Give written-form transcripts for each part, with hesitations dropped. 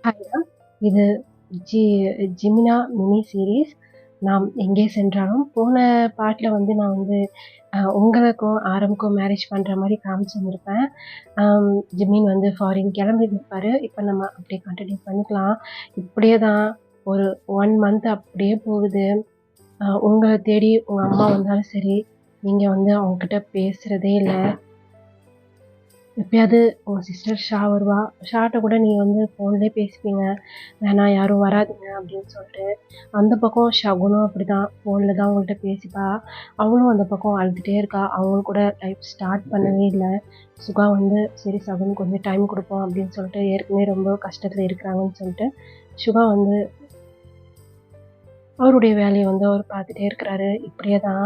ஹாய்டா! இது G ஜிமினா mini series. நாம் எங்கே சென்றாலும் போன பார்ட்ல வந்து நான் வந்து உங்களுக்கும் ஆரம்க்கும் மேரேஜ் பண்ற மாரி காமிச்சிருந்திருப்பேன். ஜிமின் வந்து ஃபாரின் கிளம்பியிருந்திருப்பாரு. இப்ப நம்ம அப்படியே கன்டின்யூ பண்ணிக்கலாம். இப்படியே தான் ஒரு 1 மந்த் அப்படியே போகுது. உங்கள தேடி உங்க அம்மா வந்தாலும் சரி, நீங்க வந்து அவங்ககிட்ட பேசுறதே இல்ல. எப்பயாவது உங்க சிஸ்டர் ஷா வருவா. ஷாட்ட கூட நீங்க வந்து ஃபோன்லயே பேசிப்பீங்க. வேணாம் யாரும் வராதீங்க அப்படின்னு சொல்லிட்டு. அந்த பக்கம் ஷகுனும் அப்படிதான். ஃபோன்ல தான் உங்கள்ட்ட பேசிப்பா. அவளும் அந்த பக்கம் அழுதுட்டே இருக்கா. அவங்க கூட லைஃப் ஸ்டார்ட் பண்ணவே இல்ல. சுகா வந்து சரி சகுன் கொஞ்சம் டைம் குடுப்போம் அப்படின்னு சொல்லிட்டு ஏற்கனவே ரொம்ப கஷ்டத்துல இருக்கிறாங்கன்னு சொல்லிட்டு, சுகா வந்து அவருடைய வேலைய வந்து அவர் பார்த்துட்டே இருக்கிறாரு. இப்படியே தான்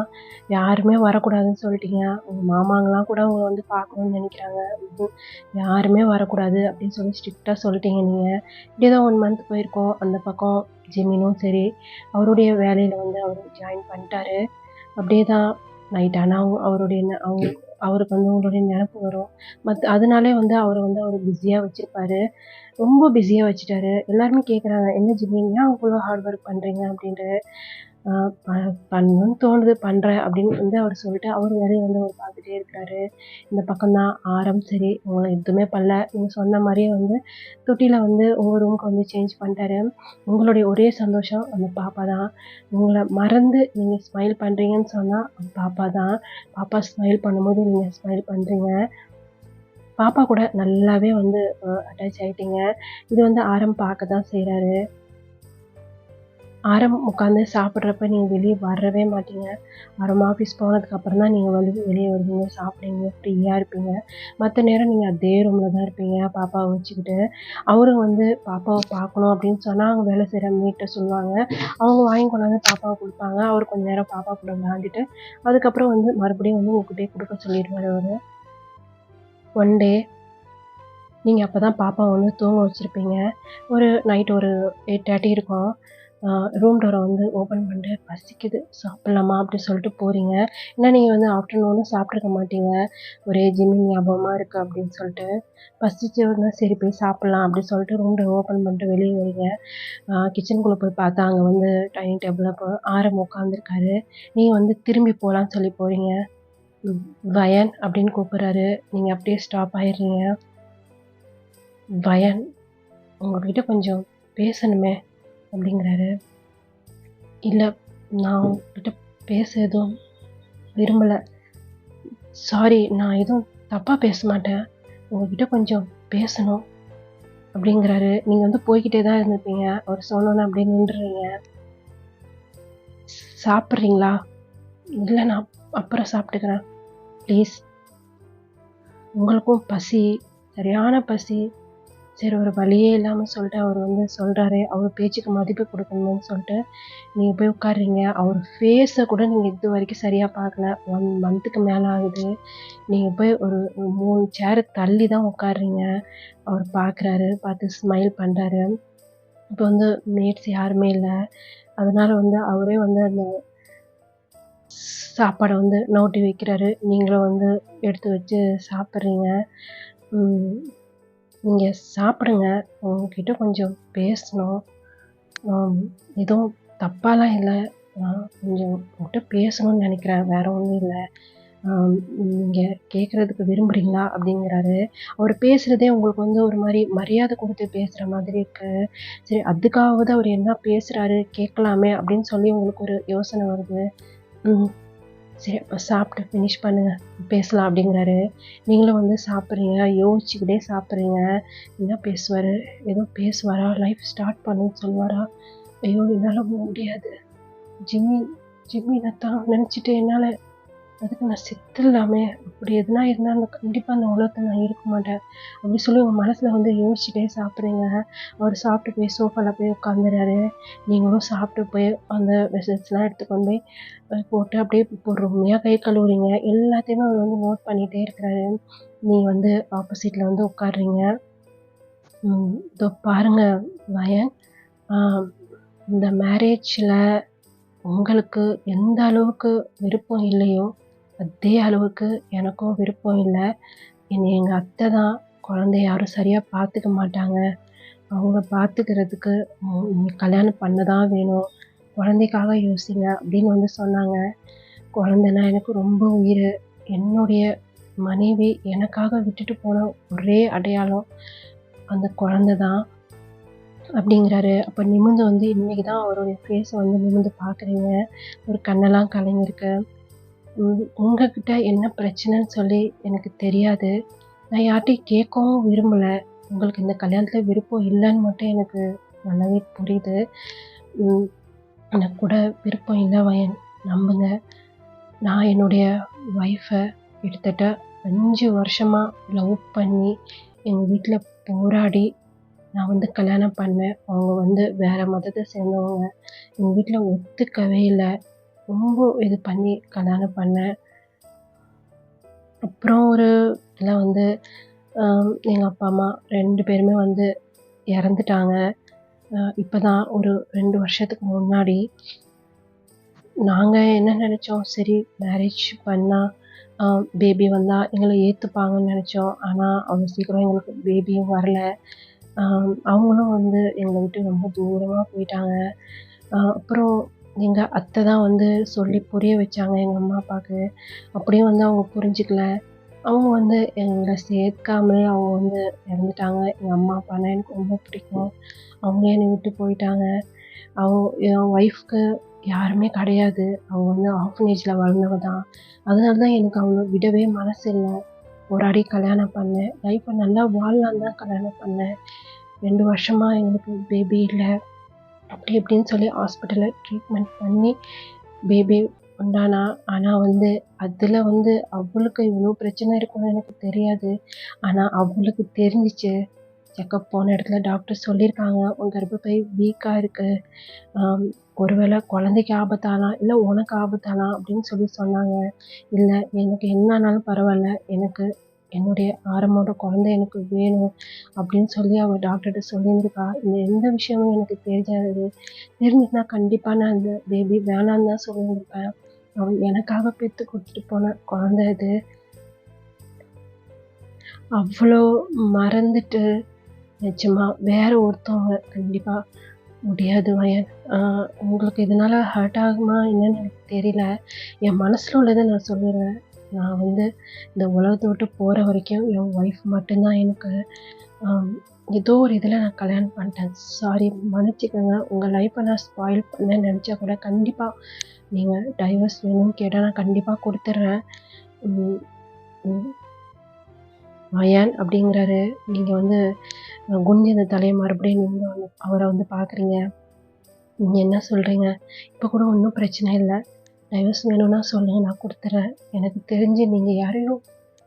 யாருமே வரக்கூடாதுன்னு சொல்லிட்டீங்க. உங்க மாமாங்கலாம் கூட உங்கள வந்து பார்க்கணும்னு நெனைக்கிறாங்க. யாருமே வரக்கூடாது அப்படின்னு சொல்லி ஸ்ட்ரிக்ட்டா சொல்லிட்டீங்க நீங்க. இப்படியே தான் 1 மந்த் போயிருக்கும். அந்த பக்கம் ஜிமினும் சரி, அவருடைய வேலையில வந்து அவரு ஜாயின் பண்ணிட்டாரு. அப்படியே தான் நைட் ஆனா அவருடைய அவருக்கு வந்து உங்களுடைய நெனப்பு வரும். அதனாலே வந்து அவர வந்து அவரு பிஸியா வச்சிருப்பாரு. ரொம்ப பிஸியா வச்சுட்டாரு. எல்லாருமே கேட்குறாங்க, "என்ன ஜிம்மி ஏன் அவ்ளோ ஹார்ட் ஒர்க் பண்றீங்க?" அப்படின்ட்டு. அ ப பண்ணணும்னு தோணுது பண்றேன் அப்படின்னு வந்து அவரு சொல்லிட்டு, அவரு வேலைய வந்து அவரு பார்த்துட்டே இருக்கிறாரு. இந்த பக்கம் தான் ஆரம் சரி, உங்கள எதுவுமே பண்ணல. நீங்க சொன்ன மாரியே வந்து தொட்டில வந்து உங்க ரூமுக்கு வந்து சேஞ்ச் பண்ணிட்டாரு. உங்களுடைய ஒரே சந்தோஷம் அந்த பாப்பா தான். உங்கள மறந்து நீங்க ஸ்மைல் பண்றீங்கன்னு சொன்னா, பாப்பா தான். பாப்பா ஸ்மைல் பண்ணும்போது நீங்க ஸ்மைல் பண்றீங்க. பாப்பா கூட நல்லாவே வந்து அட்டாச் ஆயிட்டீங்க. இது வந்து ஆரம் பார்க்க தான் செய்றாரு. ஆரம் உட்காந்து சாப்பிடுறப்ப நீங்க வெளிய வரவே மாட்டீங்க. ஆரம் ஆஃபீஸ் போனதுக்கு அப்புறம் தான் நீங்க வெளிய வருவீங்க, சாப்பிடுவீங்க, ஃப்ரீயா இருப்பீங்க. மத்த நேரம் நீங்க அதே ரூம்ல தான் இருப்பீங்க, பாப்பாவ வச்சுக்கிட்டு. அவரும் வந்து பாப்பாவ பார்க்கணும் அப்படின்னு சொன்னா, அவங்க வேலை செய்ற மேட்ட்ட சொல்லுவாங்க. அவங்க வாங்கி கொண்டாந்து பாப்பாவ குடுப்பாங்க. அவரு கொஞ்ச நேரம் பாப்பா கூட விளையாண்டுட்டு, அதுக்கப்புறம் வந்து மறுபடியும் வந்து உங்ககிட்டயே குடுக்க சொல்லிருவாரு அவரு. ஒன் டே நீங்க அப்பதான் பாப்பாவ வந்து தூங்க வச்சிருப்பீங்க. ஒரு நைட் ஒரு 8:30 இருக்கும். அ ரூம் டோர வந்து ஓப்பன் பண்ணிட்டு, "பசிக்குது சாப்பிடலாமா?" அப்படி சொல்லிட்டு போறீங்க. ஏன்னா நீங்க வந்து ஆஃப்டர்நூனும் சாப்பிட்டுருக்க மாட்டீங்க. ஒரே ஜிம்மின் ஞாபகமா இருக்கு அப்படின்னு சொல்லிட்டு. பசிச்சோனே சரி போய் சாப்பிடலாம் அப்படி சொல்லிட்டு ரூம் டோர் ஓப்பன் பண்ணிட்டு வெளிய வரீங்க. கிச்சனுக்குள்ள போய் பார்த்தா அங்க வந்து டைனிங் டேபிள்ல ஆரம் உட்காந்துருக்காரு. நீங்க வந்து திரும்பி போலான்னு சொல்லி போறீங்க. ம் "வயன்" அப்படின்னு கூப்பிடுறாரு. நீங்க அப்படியே ஸ்டாப் ஆயிடுறீங்க. "வயன்" உங்ககிட்ட கொஞ்சம் பேசணுமே அப்படிங்கிறாரு. இல்ல நான் உங்ககிட்ட பேச எதுவும் விரும்பல. சாரி நான் எதுவும் தப்பா பேச மாட்டேன். உங்ககிட்ட கொஞ்சம் பேசணும் அப்படிங்கிறாரு. நீங்க வந்து போய்க்கிட்டே தான் இருந்திருப்பீங்க. அவரு சொன்னோனே அப்படியே நின்றுறீங்க. சாப்பிடுறீங்களா? இல்ல நான் அப்புறம் சாப்பிட்டுக்கிறேன். ப்ளீஸ். உங்களுக்கும் பசி, சரியான பசி. சரி ஒரு வழியே இல்லாம சொல்லிட்டு அவரு வந்து சொல்றாரு. அவரு பேச்சுக்கு மதிப்பு குடுக்கணும்னு சொல்லிட்டு, நீங்க போய் உட்கார்றீங்க. அவரு ஃபேஸ கூட நீங்க இதுவரைக்கும் சரியா பார்க்கல. 1 மந்த்துக்கு மேல ஆகுது. நீங்க போய் ஒரு 3 சேர் தள்ளி தான் உட்கார்றீங்க. அவரு பார்க்குறாரு. பார்த்து ஸ்மைல் பண்றாரு. இப்ப வந்து மேட்ஸ் யாருமே இல்ல. அதனால வந்து அவரே வந்து அந்த சாப்பாட வந்து நவுத்தி வைக்கிறாரு. நீங்களும் வந்து எடுத்து வச்சு சாப்பிடுறீங்க. ம். நீங்க சாப்பிடுங்க. உங்ககிட்ட கொஞ்சம் பேசணும். ஆம். எதுவும் தப்பாலாம் இல்ல. கொஞ்சம் உங்ககிட்ட பேசணும்னு நெனைக்கிறேன். வேற ஒண்ணும் இல்ல. நீங்க கேட்கறதுக்கு விரும்புறீங்களா? அப்படிங்கிறாரு. அவரு பேசுறதே உங்களுக்கு வந்து ஒரு மாரி மரியாதை குடுத்து பேசுற மாதிரி இருக்கு. சரி அதுக்காவது அவரு என்ன பேசுறாரு கேட்கலாமே அப்படின்னு சொல்லி உங்களுக்கு ஒரு யோசனை வருது. ம். சரி அப்ப சாப்பிட்டு ஃபினிஷ் பண்ணுங்க. பேசலாம் அப்படிங்கிறாரு. நீங்களும் வந்து சாப்பிடுறீங்க. யோசிச்சுக்கிட்டே சாப்பிடுறீங்க. என்ன பேசுவாரு? எதுவும் பேசுவாரா? லைஃப் ஸ்டார்ட் பண்ணுன்னு சொல்லுவாரா? ஐயோ! என்னால முடியாது. ஜிம்மி ஜிம்மின தான் நெனச்சுட்டு என்னால அதுக்கு நான் செத்துடலாமே! அப்படி எதுனா இருந்தா கண்டிப்பா அந்த உலகத்துல நான் இருக்க மாட்டேன். அப்படி சொல்லி உங்க மனசுல வந்து யோசிச்சுட்டே சாப்பிடுறீங்க. அவரு சாப்பிட்டு போய் சோஃபால போய் உட்காந்துறாரு. நீங்களும் சாப்பிட்டு போய் அந்த வெசல்ஸ்லாம் எடுத்து கொண்டு போய் போட்டு அப்படியே பொறுமையா கை கழுவுறீங்க. எல்லாத்தையுமே அவரு வந்து நோட் பண்ணிட்டே இருக்கிறாரு. நீங்க வந்து ஆப்போசிட்ல வந்து உட்கார்றீங்க. இதோ பாருங்க வயன், ஆ இந்த மேரேஜ்ல உங்களுக்கு எந்த அளவுக்கு விருப்பம் இல்லையோ, அதே அளவுக்கு எனக்கும் விருப்பம் இல்ல. என்னைய எங்க அத்தை தான் குழந்தைய யாரும் சரியா பார்த்துக்க மாட்டாங்க. அவங்க பார்த்துக்கிறதுக்கு நீங்க கல்யாணம் பண்ண தான் வேணும். குழந்தைக்காக யோசிங்க அப்படின்னு வந்து சொன்னாங்க. குழந்தைன்னா எனக்கு ரொம்ப உயிர். என்னுடைய மனைவி எனக்காக விட்டுட்டு போன ஒரே அடையாளம் அந்த குழந்தை தான் அப்படிங்கிறாரு. அப்போ நிமிர்ந்து வந்து இன்னைக்கு தான் அவருடைய ஃபேஸை வந்து நிமிர்ந்து பார்க்குறீங்க. ஒரு கண்ணெல்லாம் கலங்கியிருக்கு. உங்ககிட்ட என்ன பிரச்சனைன்னு சொல்லி எனக்கு தெரியாது. நான் யார்கிட்டயும் கேட்கவும் விரும்பல. உங்களுக்கு இந்த கல்யாணத்துல விருப்பம் இல்லைன்னு மட்டும் எனக்கு நல்லாவே புரியுது. ம் எனக்கு கூட விருப்பம் இல்லை வயன். நம்புங்க. நான் என்னுடைய ஒய்ஃபை கிட்டத்தட்ட 5 வருஷமா லவ் பண்ணி எங்கள் வீட்டில் போராடி நான் வந்து கல்யாணம் பண்ணேன். அவங்க வந்து வேற மதத்தை சேர்ந்தவங்க. எங்கள் வீட்டில் ஒத்துக்கவே இல்லை. ரொம்ப இது பண்ணி கல்யாணம் பண்ணேன். அப்புறம் ஒரு இதில் வந்து எங்கள் அப்பா அம்மா 2 பேருமே வந்து இறந்துட்டாங்க. இப்போ தான் ஒரு 2 வருஷத்துக்கு முன்னாடி. நாங்கள் என்ன நினச்சோம், சரி மேரேஜ் பண்ணால் பேபி வந்தால் எங்களை ஏற்றுப்பாங்கன்னு நினச்சோம். ஆனால் அவ்வளோ சீக்கிரம் எங்களுக்கு பேபியும் வரல. அவங்களும் வந்து எங்களை விட்டு ரொம்ப தூரமாக போயிட்டாங்க. அப்புறம் எங்கள் அத்தை தான் வந்து சொல்லி புரிய வச்சாங்க எங்கள் அம்மா அப்பாவுக்கு. அப்படியும் வந்து அவங்க புரிஞ்சுக்கல. அவங்க வந்து எங்களை சேர்க்காமலே அவங்க வந்து இறந்துட்டாங்க. எங்கள் அம்மா அப்பான்னா எனக்கு ரொம்ப பிடிக்கும். அவங்களே என்னை விட்டு போயிட்டாங்க. என் ஒய்ஃப்க்கு யாருமே கிடையாது. அவங்க வந்து ஆர்ஃபனேஜில் வளர்ந்தவ தான். அதனால தான் எனக்கு அவங்கள விடவே மனசு இல்லை. போராடி கல்யாணம் பண்ணேன். லைஃப்பை நல்லா வாழலான்னு தான் கல்யாணம் பண்ணேன். 2 வருஷமாக எங்களுக்கு பேபி இல்லை. அப்படி இப்படின்னு சொல்லி ஹாஸ்பிட்டலில் ட்ரீட்மெண்ட் பண்ணி பேபி உண்டானா. ஆனால் வந்து அதில் வந்து அவளுக்கு இவ்வளோ பிரச்சனை இருக்குன்னு எனக்கு தெரியாது. ஆனால் அவளுக்கு தெரிஞ்சிச்சு. செக்கப் போன இடத்துல டாக்டர் சொல்லியிருக்காங்க, உன் கர்ப்பப்பை வீக்காக இருக்குது. ஒருவேளை குழந்தைக்கு ஆபத்தாலாம், இல்லை உனக்கு ஆபத்தாலாம் அப்படின்னு சொல்லி சொன்னாங்க. இல்லை எனக்கு என்ன ஆனாலும் பரவாயில்ல, எனக்கு என்னுடைய ஆரம்போட குழந்தை எனக்கு வேணும் அப்படின்னு சொல்லி அவள் டாக்டர்கிட்ட சொல்லியிருந்துருக்கா. இந்த எந்த விஷயமும் எனக்கு தெரியாது. தெரிஞ்சுதுன்னா கண்டிப்பாக நான் அந்த பேபி வேணான்னு தான் சொல்லியிருந்திருப்பேன். அவள் எனக்காக பெற்று கொடுத்துட்டு போன குழந்தை இது. அவ்வளோ மறந்துட்டு நிஜமா வேற ஒருத்தவங்க கண்டிப்பாக முடியாது வயன். உங்களுக்கு இதனால் ஹர்ட் ஆகுமா என்னன்னு எனக்கு தெரியல. என் மனசில் உள்ளதை நான் சொல்லிடுறேன். நான் வந்து இந்த உலகத்தை விட்டு போகிற வரைக்கும் என் ஒய்ஃப் மட்டும்தான் எனக்கு. ஏதோ ஒரு இதில் நான் கல்யாணம் பண்ணிட்டேன். சாரி, மன்னிச்சிக்கோங்க. உங்கள் லைஃப்பை நான் ஸ்பாயில் பண்ணேன்னு நினச்சா கூட கண்டிப்பாக நீங்கள் டைவர்ஸ் வேணும்னு கேட்டால் நான் கண்டிப்பாக கொடுத்துட்றேன். வயன் அப்படிங்கிறாரு. நீங்கள் வந்து குனிஞ்ச இந்த தலையை மறுபடியும் நீங்கள் வந்து அவரை வந்து பார்க்குறீங்க. நீங்கள் என்ன சொல்கிறீங்க? இப்போ கூட ஒன்றும் பிரச்சனை இல்லை. டைவர்ஸ் வேணும்னா சொல்லுங்கள், நான் கொடுத்துட்றேன். எனக்கு தெரிஞ்சு நீங்கள் யாரையும்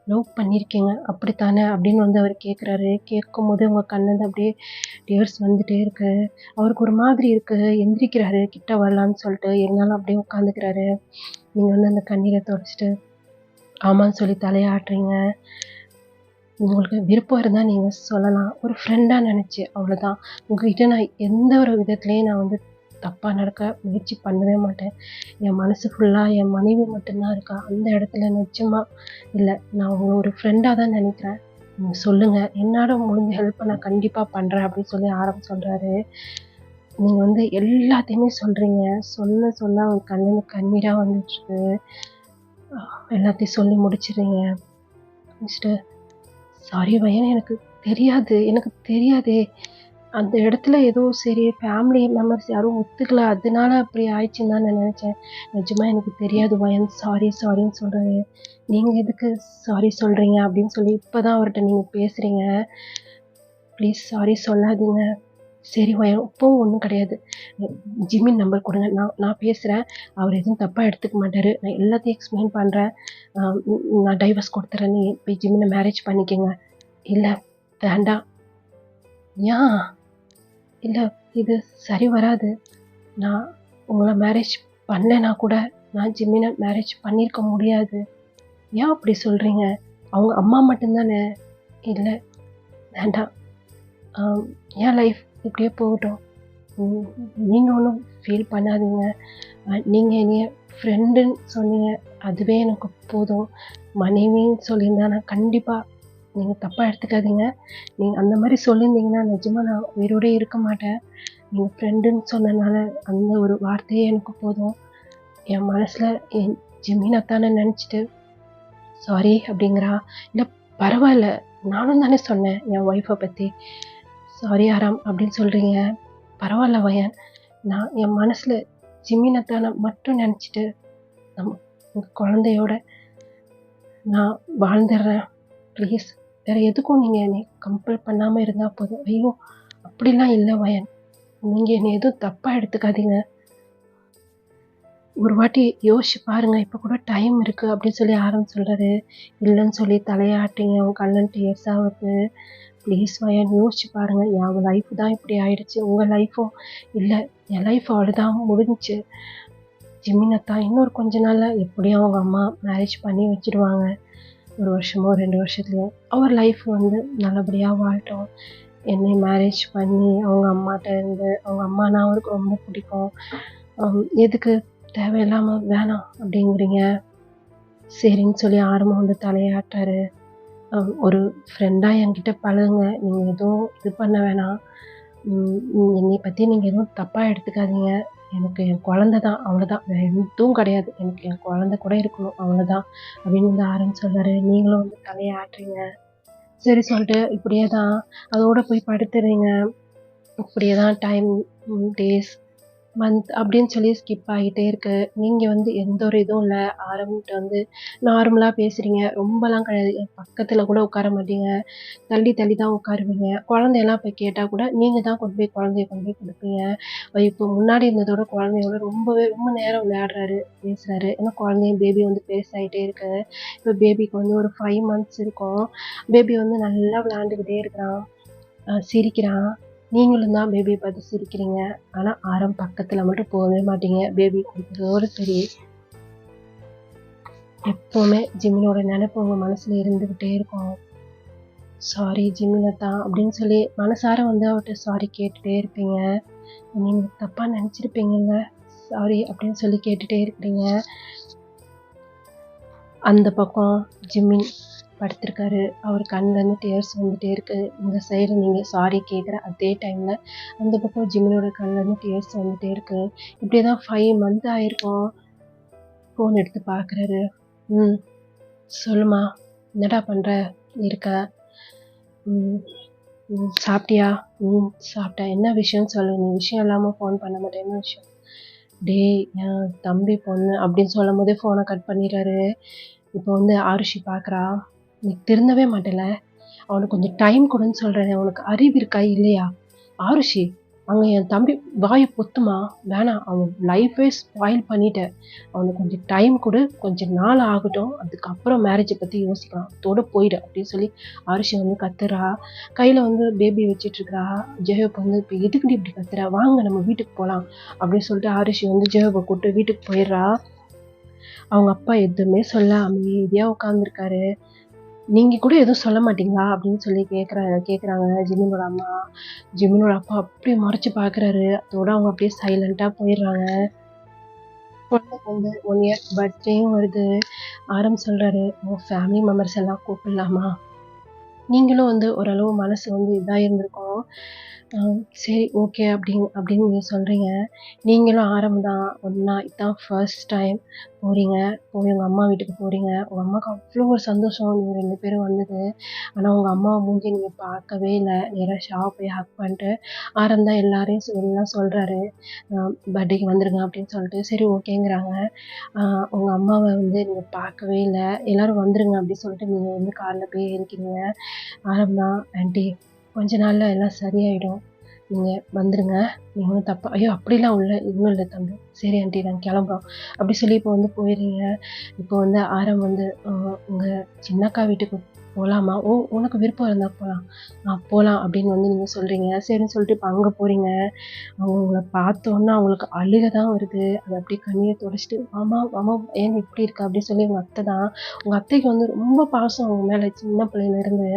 லவ் பண்ணியிருக்கீங்க அப்படித்தானே அப்படின்னு வந்து அவர் கேட்குறாரு. கேட்கும்போது உங்கள் கண்ணில் அப்படியே டியர்ஸ் வந்துகிட்டே இருக்கு. அவருக்கு ஒரு மாதிரி இருக்குது. எந்திரிக்கிறாரு கிட்ட வரலான்னு சொல்லிட்டு. இருந்தாலும் அப்படியே உட்காந்துக்கிறாரு. நீங்கள் வந்து அந்த கண்ணீரை துடைச்சிட்டு ஆமான்னு சொல்லி தலையாட்டுறீங்க. உங்களுக்கு விருப்பம் இருந்தால் நீங்கள் சொல்லலாம். ஒரு ஃப்ரெண்டாக நினச்சி அவ்வளோதான். உங்ககிட்ட நான் எந்த ஒரு விதத்துலேயும் நான் வந்து தப்பாக நடக்க முயற்சி பண்ணவே மாட்டேன். என் மனசு ஃபுல்லாக என் மனைவி மட்டும்தான் இருக்கா. அந்த இடத்துல நிச்சயமாக இல்லை. நான் உங்களை ஒரு ஃப்ரெண்டாக தான் நினைக்கிறேன். நீங்கள் சொல்லுங்கள், என்னால் முடிஞ்ச ஹெல்ப்பை நான் கண்டிப்பாக பண்ணுறேன் அப்படின்னு சொல்லி சொல்கிறாரு. நீங்கள் வந்து எல்லாத்தையுமே சொல்கிறீங்க. சொல்ல அவங்க கண்ணில் கண்ணீராக வந்துட்டுருக்கு. எல்லாத்தையும் சொல்லி முடிச்சிடுறீங்க. முடிச்சுட்டு சாரி வயன், எனக்கு தெரியாதே. அந்த இடத்துல ஏதோ சரி ஃபேமிலி மெம்பர்ஸ் யாரும் ஒத்துக்கல, அதனால அப்படி ஆயிடுச்சுன்னு தான் நான் நினச்சேன். நிஜமாக எனக்கு தெரியாது வயன். சாரின்னு சொல்கிறாரு. நீங்கள் எதுக்கு சாரி சொல்கிறீங்க அப்படின்னு சொல்லி இப்போ தான் அவர்கிட்ட நீங்கள் பேசுகிறீங்க. ப்ளீஸ் சாரி சொல்லாதீங்க. சரி வயன், இப்போவும் ஒன்றும் கிடையாது. ஜிம்மின் நம்பர் கொடுங்க, நான் பேசுகிறேன். அவர் எதுவும் தப்பாக எடுத்துக்க மாட்டார். நான் எல்லாத்தையும் எக்ஸ்பிளைன் பண்ணுறேன். நான் டைவர்ஸ் கொடுத்துட்றேன். நீங்கள் போய் ஜிம்மினை மேரேஜ் பண்ணிக்கோங்க. இல்லை வேண்டாம். ஏன் இல்லை, இது சரி வராது. நான் உங்களை மேரேஜ் பண்ணலைன்னா கூட நான் ஜிம்மினை மேரேஜ் பண்ணியிருக்க முடியாது. ஏன் அப்படி சொல்கிறீங்க? அவங்க அம்மா மட்டும்தானே. இல்லை வேண்டாம். என் லைஃப் இப்படியே போகட்டும். நீங்கள் ஒன்றும் ஃபீல் பண்ணாதீங்க. நீங்கள் என்னைய ஃப்ரெண்டுன்னு சொன்னீங்க, அதுவே எனக்கு போதும். மனைவின்னு சொல்லியிருந்தா நான் கண்டிப்பாக நீங்கள் தப்பாக எடுத்துக்காதீங்க. நீங்கள் அந்த மாதிரி சொல்லியிருந்தீங்கன்னா நிஜமாக நான் உயிரோடே இருக்க மாட்டேன். நீங்கள் ஃப்ரெண்டுன்னு சொன்னனால அந்த ஒரு வார்த்தையே எனக்கு போதும். என் மனசில் என் ஜெமீனாத்தானே நினச்சிட்டு சாரி அப்படிங்கிறா. இல்லை பரவாயில்ல, நானும் தானே சொன்னேன் என் ஒய்ஃபை பற்றி. சாரி ஆராம் அப்படின்னு சொல்கிறீங்க. பரவாயில்ல வயன், நான் என் மனசில் ஜிமினத்தான மட்டும் நினச்சிட்டு நம்ம உங்கள் குழந்தையோட நான் வாழ்ந்துடுறேன். ப்ளீஸ் வேறு எதுக்கும் நீங்கள் என்னை கம்பல் பண்ணாமல் இருந்தால் போதும். ஐயோ அப்படிலாம் இல்லை வயன், நீங்கள் என்னை எதுவும் தப்பாக எடுத்துக்காதீங்க. ஒரு வாட்டி யோசிச்சு பாருங்க, இப்போ கூட டைம் இருக்குது அப்படின்னு சொல்லி ஆரம் சொல்கிறாரு. இல்லைன்னு சொல்லி தலையாட்டிங்க, உங்கள் கண்ணன் டேர்ஸ் ஆகுது. ப்ளீஸ் வயன் யோசிச்சு பாருங்கள். என் லைஃப் தான் இப்படி ஆயிடுச்சு, உங்கள் லைஃப்பும் இல்லை. என் லைஃப் அவ்வளோதான் முடிஞ்சிச்சு. ஜிமினத்தா இன்னொரு கொஞ்ச நாளில் எப்படியும் அவங்க அம்மா மேரேஜ் பண்ணி வச்சுடுவாங்க. 1 வருஷமோ 2 வருஷத்துலையோ அவர் லைஃப் வந்து நல்லபடியாக வாழட்டும். என்னை மேரேஜ் பண்ணி அவங்க அம்மாட்ட இருந்து, அவங்க அம்மானா அவருக்கு ரொம்ப பிடிக்கும். எதுக்கு தேவையில்லாமல் வேணாம் அப்படிங்கிறீங்க. சரின்னு சொல்லி ஆரம்பம் வந்து தலையாட்டாரு. ஒரு ஃப்ரெண்டாக என்கிட்ட பழகுங்க, நீங்கள் எதுவும் இது பண்ண வேணாம். என்னை பற்றி நீங்கள் எதுவும் தப்பாக எடுத்துக்காதீங்க. எனக்கு என் குழந்த தான், அவ்வளோதான், வேறு எதுவும் கிடையாது. எனக்கு என் குழந்த கூட இருக்கணும், அவ்வளோதான் அப்படின்னு வந்து ஆரம்பி சொல்கிறாரு. நீங்களும் வந்து தலையாட்டுறீங்க. சரி சொல்லிட்டு இப்படியே தான் அதோட போய் படுத்துறீங்க. இப்படியே தான் டைம், டேஸ், மந்த் அப்படின்னு சொல்லி ஸ்கிப் ஆகிட்டே இருக்கு. நீங்கள் வந்து எந்த ஒரு இதுவும் இல்லை. ஆரம்பிட்டு வந்து நார்மலாக பேசுகிறீங்க, ரொம்பலாம் கிடையாது. என் பக்கத்தில் கூட உட்கார மாட்டீங்க, தள்ளி தள்ளி தான் உட்காருவீங்க. குழந்தையெல்லாம் போய் கேட்டால் கூட நீங்கள் தான் கொண்டு போய் குழந்தைய கொண்டு போய் கொடுப்பீங்க. இப்போ முன்னாடி இருந்ததோட குழந்தையோட ரொம்ப நேரம் விளையாடுறாரு, பேசுகிறாரு. ஏன்னா குழந்தைய பேபி வந்து பெருசாகிட்டே இருக்கு. இப்போ பேபிக்கு வந்து ஒரு 5 months இருக்கும். பேபி வந்து நல்லா விளையாண்டுக்கிட்டே இருக்கிறான், சிரிக்கிறான். நீங்களும் தான் பேபியை பார்த்து சிரிக்கிறீங்க. ஆனால் ஆரம் பக்கத்தில் மட்டும் போகவே மாட்டீங்க. பேபி கொடுக்குறதோடு சரி. எப்போவுமே ஜிமினோட நினைப்பு உங்கள் மனசில் இருந்துக்கிட்டே இருக்கும். சாரி ஜிமினத்தா அப்படின்னு சொல்லி மனசார வந்து அவர்கிட்ட சாரி கேட்டுகிட்டே இருப்பீங்க. நீங்கள் தப்பாக நினச்சிருப்பீங்கங்க, சாரி அப்படின்னு சொல்லி கேட்டுகிட்டே இருக்கிறீங்க. அந்த பக்கம் ஜிமின் படுத்திருக்காரு. அவர் கண்ணிலேருந்து டேர்ஸ் வந்துகிட்டே இருக்குது. இந்த சைடு நீங்கள் சாரி கேட்குற அதே டைமில் அந்த பக்கம் ஜிமினோட கண்ணிலேருந்து டேர்ஸ் வந்துகிட்டே இருக்குது. இப்படியே தான் 5 month ஆகிருக்கும். ஃபோன் எடுத்து பார்க்குறாரு. சொல்லுமா, என்னடா பண்ணுற, இருக்க? சாப்பிட்டியா? சாப்பிட்டேன். என்ன விஷயம்னு சொல்லு, நீ விஷயம் இல்லாமல் ஃபோன் பண்ண மாட்டேன், என்ன விஷயம்? டேய் என் தம்பி பொண்ணு அப்படின்னு சொல்லும் போதே ஃபோனை கட் பண்ணிடுறாரு. இப்போ வந்து ஆருஷி பார்க்குறா. நீ திருந்தவே மாட்டேல, அவனுக்கு கொஞ்சம் டைம் கொடுன்னு சொல்கிறேன். அவனுக்கு அறிவு இருக்கா இல்லையா? ஆருஷி, அங்கே என் தம்பி வாயை பொத்துமா, வேணாம், அவன் லைஃபே ஸ்பாயில் பண்ணிட்டேன். அவனுக்கு கொஞ்சம் டைம் கொடு, கொஞ்சம் நாள் ஆகட்டும், அதுக்கப்புறம் மேரேஜை பற்றி யோசிக்கலாம், அதோட போயிடு அப்படின்னு சொல்லி ஆருஷி வந்து கத்துறா. கையில் வந்து பேபி வச்சிட்ருக்கிறா. ஜெயோப் வந்து இப்போ எதுக்குடி இப்படி கத்துறா, வாங்க நம்ம வீட்டுக்கு போகலாம் அப்படின்னு சொல்லிட்டு ஆருஷி வந்து ஜெயோப்பை கூப்பிட்டு வீட்டுக்கு போயிடுறா. அவங்க அப்பா எதுவுமே சொல்ல அமைதியாக உட்காந்துருக்காரு. நீங்கள் கூட எதுவும் சொல்ல மாட்டீங்களா அப்படின்னு சொல்லி கேட்குறாங்க ஜிமினோட அம்மா. ஜிமினோட அப்பா அப்படியே மறைச்சு பார்க்குறாரு. அதோட அவங்க அப்படியே சைலண்ட்டாக போயிடுறாங்க. குழந்தைக்கு வந்து 1 year பர்த்டேயும் வருது. ஆரம் சொல்கிறாரு, உங்கள் ஃபேமிலி மெம்பர்ஸ் எல்லாம் கூப்பிடலாமா? நீங்களும் வந்து ஓரளவு மனசு வந்து இதாக இருந்திருக்கும். சரி ஓகே அப்படின்னு நீங்கள் சொல்கிறீங்க. நீங்களும் ஆரம் தான் ஒன்றா இதான் ஃபர்ஸ்ட் டைம் போகிறீங்க. போய் உங்கள் அம்மா வீட்டுக்கு போகிறீங்க. உங்கள் அம்மாவுக்கு அவ்வளோ ஒரு சந்தோஷம் நீங்கள் 2 பேரும் வந்தது. ஆனால் உங்கள் அம்மா மூஞ்சி நீங்கள் பார்க்கவே இல்லை. நேராக ஷாவை போய் ஹக் பண்ணிட்டு ஆரம் தான் எல்லாரையும் எல்லாம் சொல்கிறாரு, பர்த்டேக்கு வந்துடுங்க அப்படின்னு சொல்லிட்டு. சரி ஓகேங்கிறாங்க. உங்கள் அம்மாவை வந்து நீங்கள் பார்க்கவே இல்லை, எல்லோரும் வந்துடுங்க அப்படின்னு சொல்லிட்டு நீங்கள் வந்து காரில் போய் ஏறிக்கிறீங்க. ஆரம் தான், ஆண்டி கொஞ்ச நாளில் எல்லாம் சரியாயிடும், நீங்கள் வந்துடுங்க, நீங்கள் ஒன்றும் தப்பா, ஐயோ அப்படிலாம் இன்னும் இல்லை தம்பி, சரி ஆண்டி நாங்கள் கிளம்புறோம் அப்படி சொல்லி இப்போ வந்து போயிடுறீங்க. இப்போ வந்து ஆரம் வந்து உங்கள் சின்னக்கா வீட்டுக்கு போகலாமா? உனக்கு விருப்பம் இருந்தால் போகலாம் அப்படின்னு வந்து நீங்கள் சொல்கிறீங்க. சரின்னு சொல்லிட்டு இப்போ அங்கே போகிறீங்க. அவங்க உங்களை பார்த்தோன்னா அவங்களுக்கு அழுகை தான் வருது. அதை அப்படியே கண்ணீரை துடைச்சிட்டு, மாமா ஏன் இப்படி இருக்கா அப்படின்னு சொல்லி உங்கள் அத்தை தான். உங்கள் அத்தைக்கு வந்து ரொம்ப பாசம் அவங்க மேலே, சின்ன பிள்ளையிலேருந்து.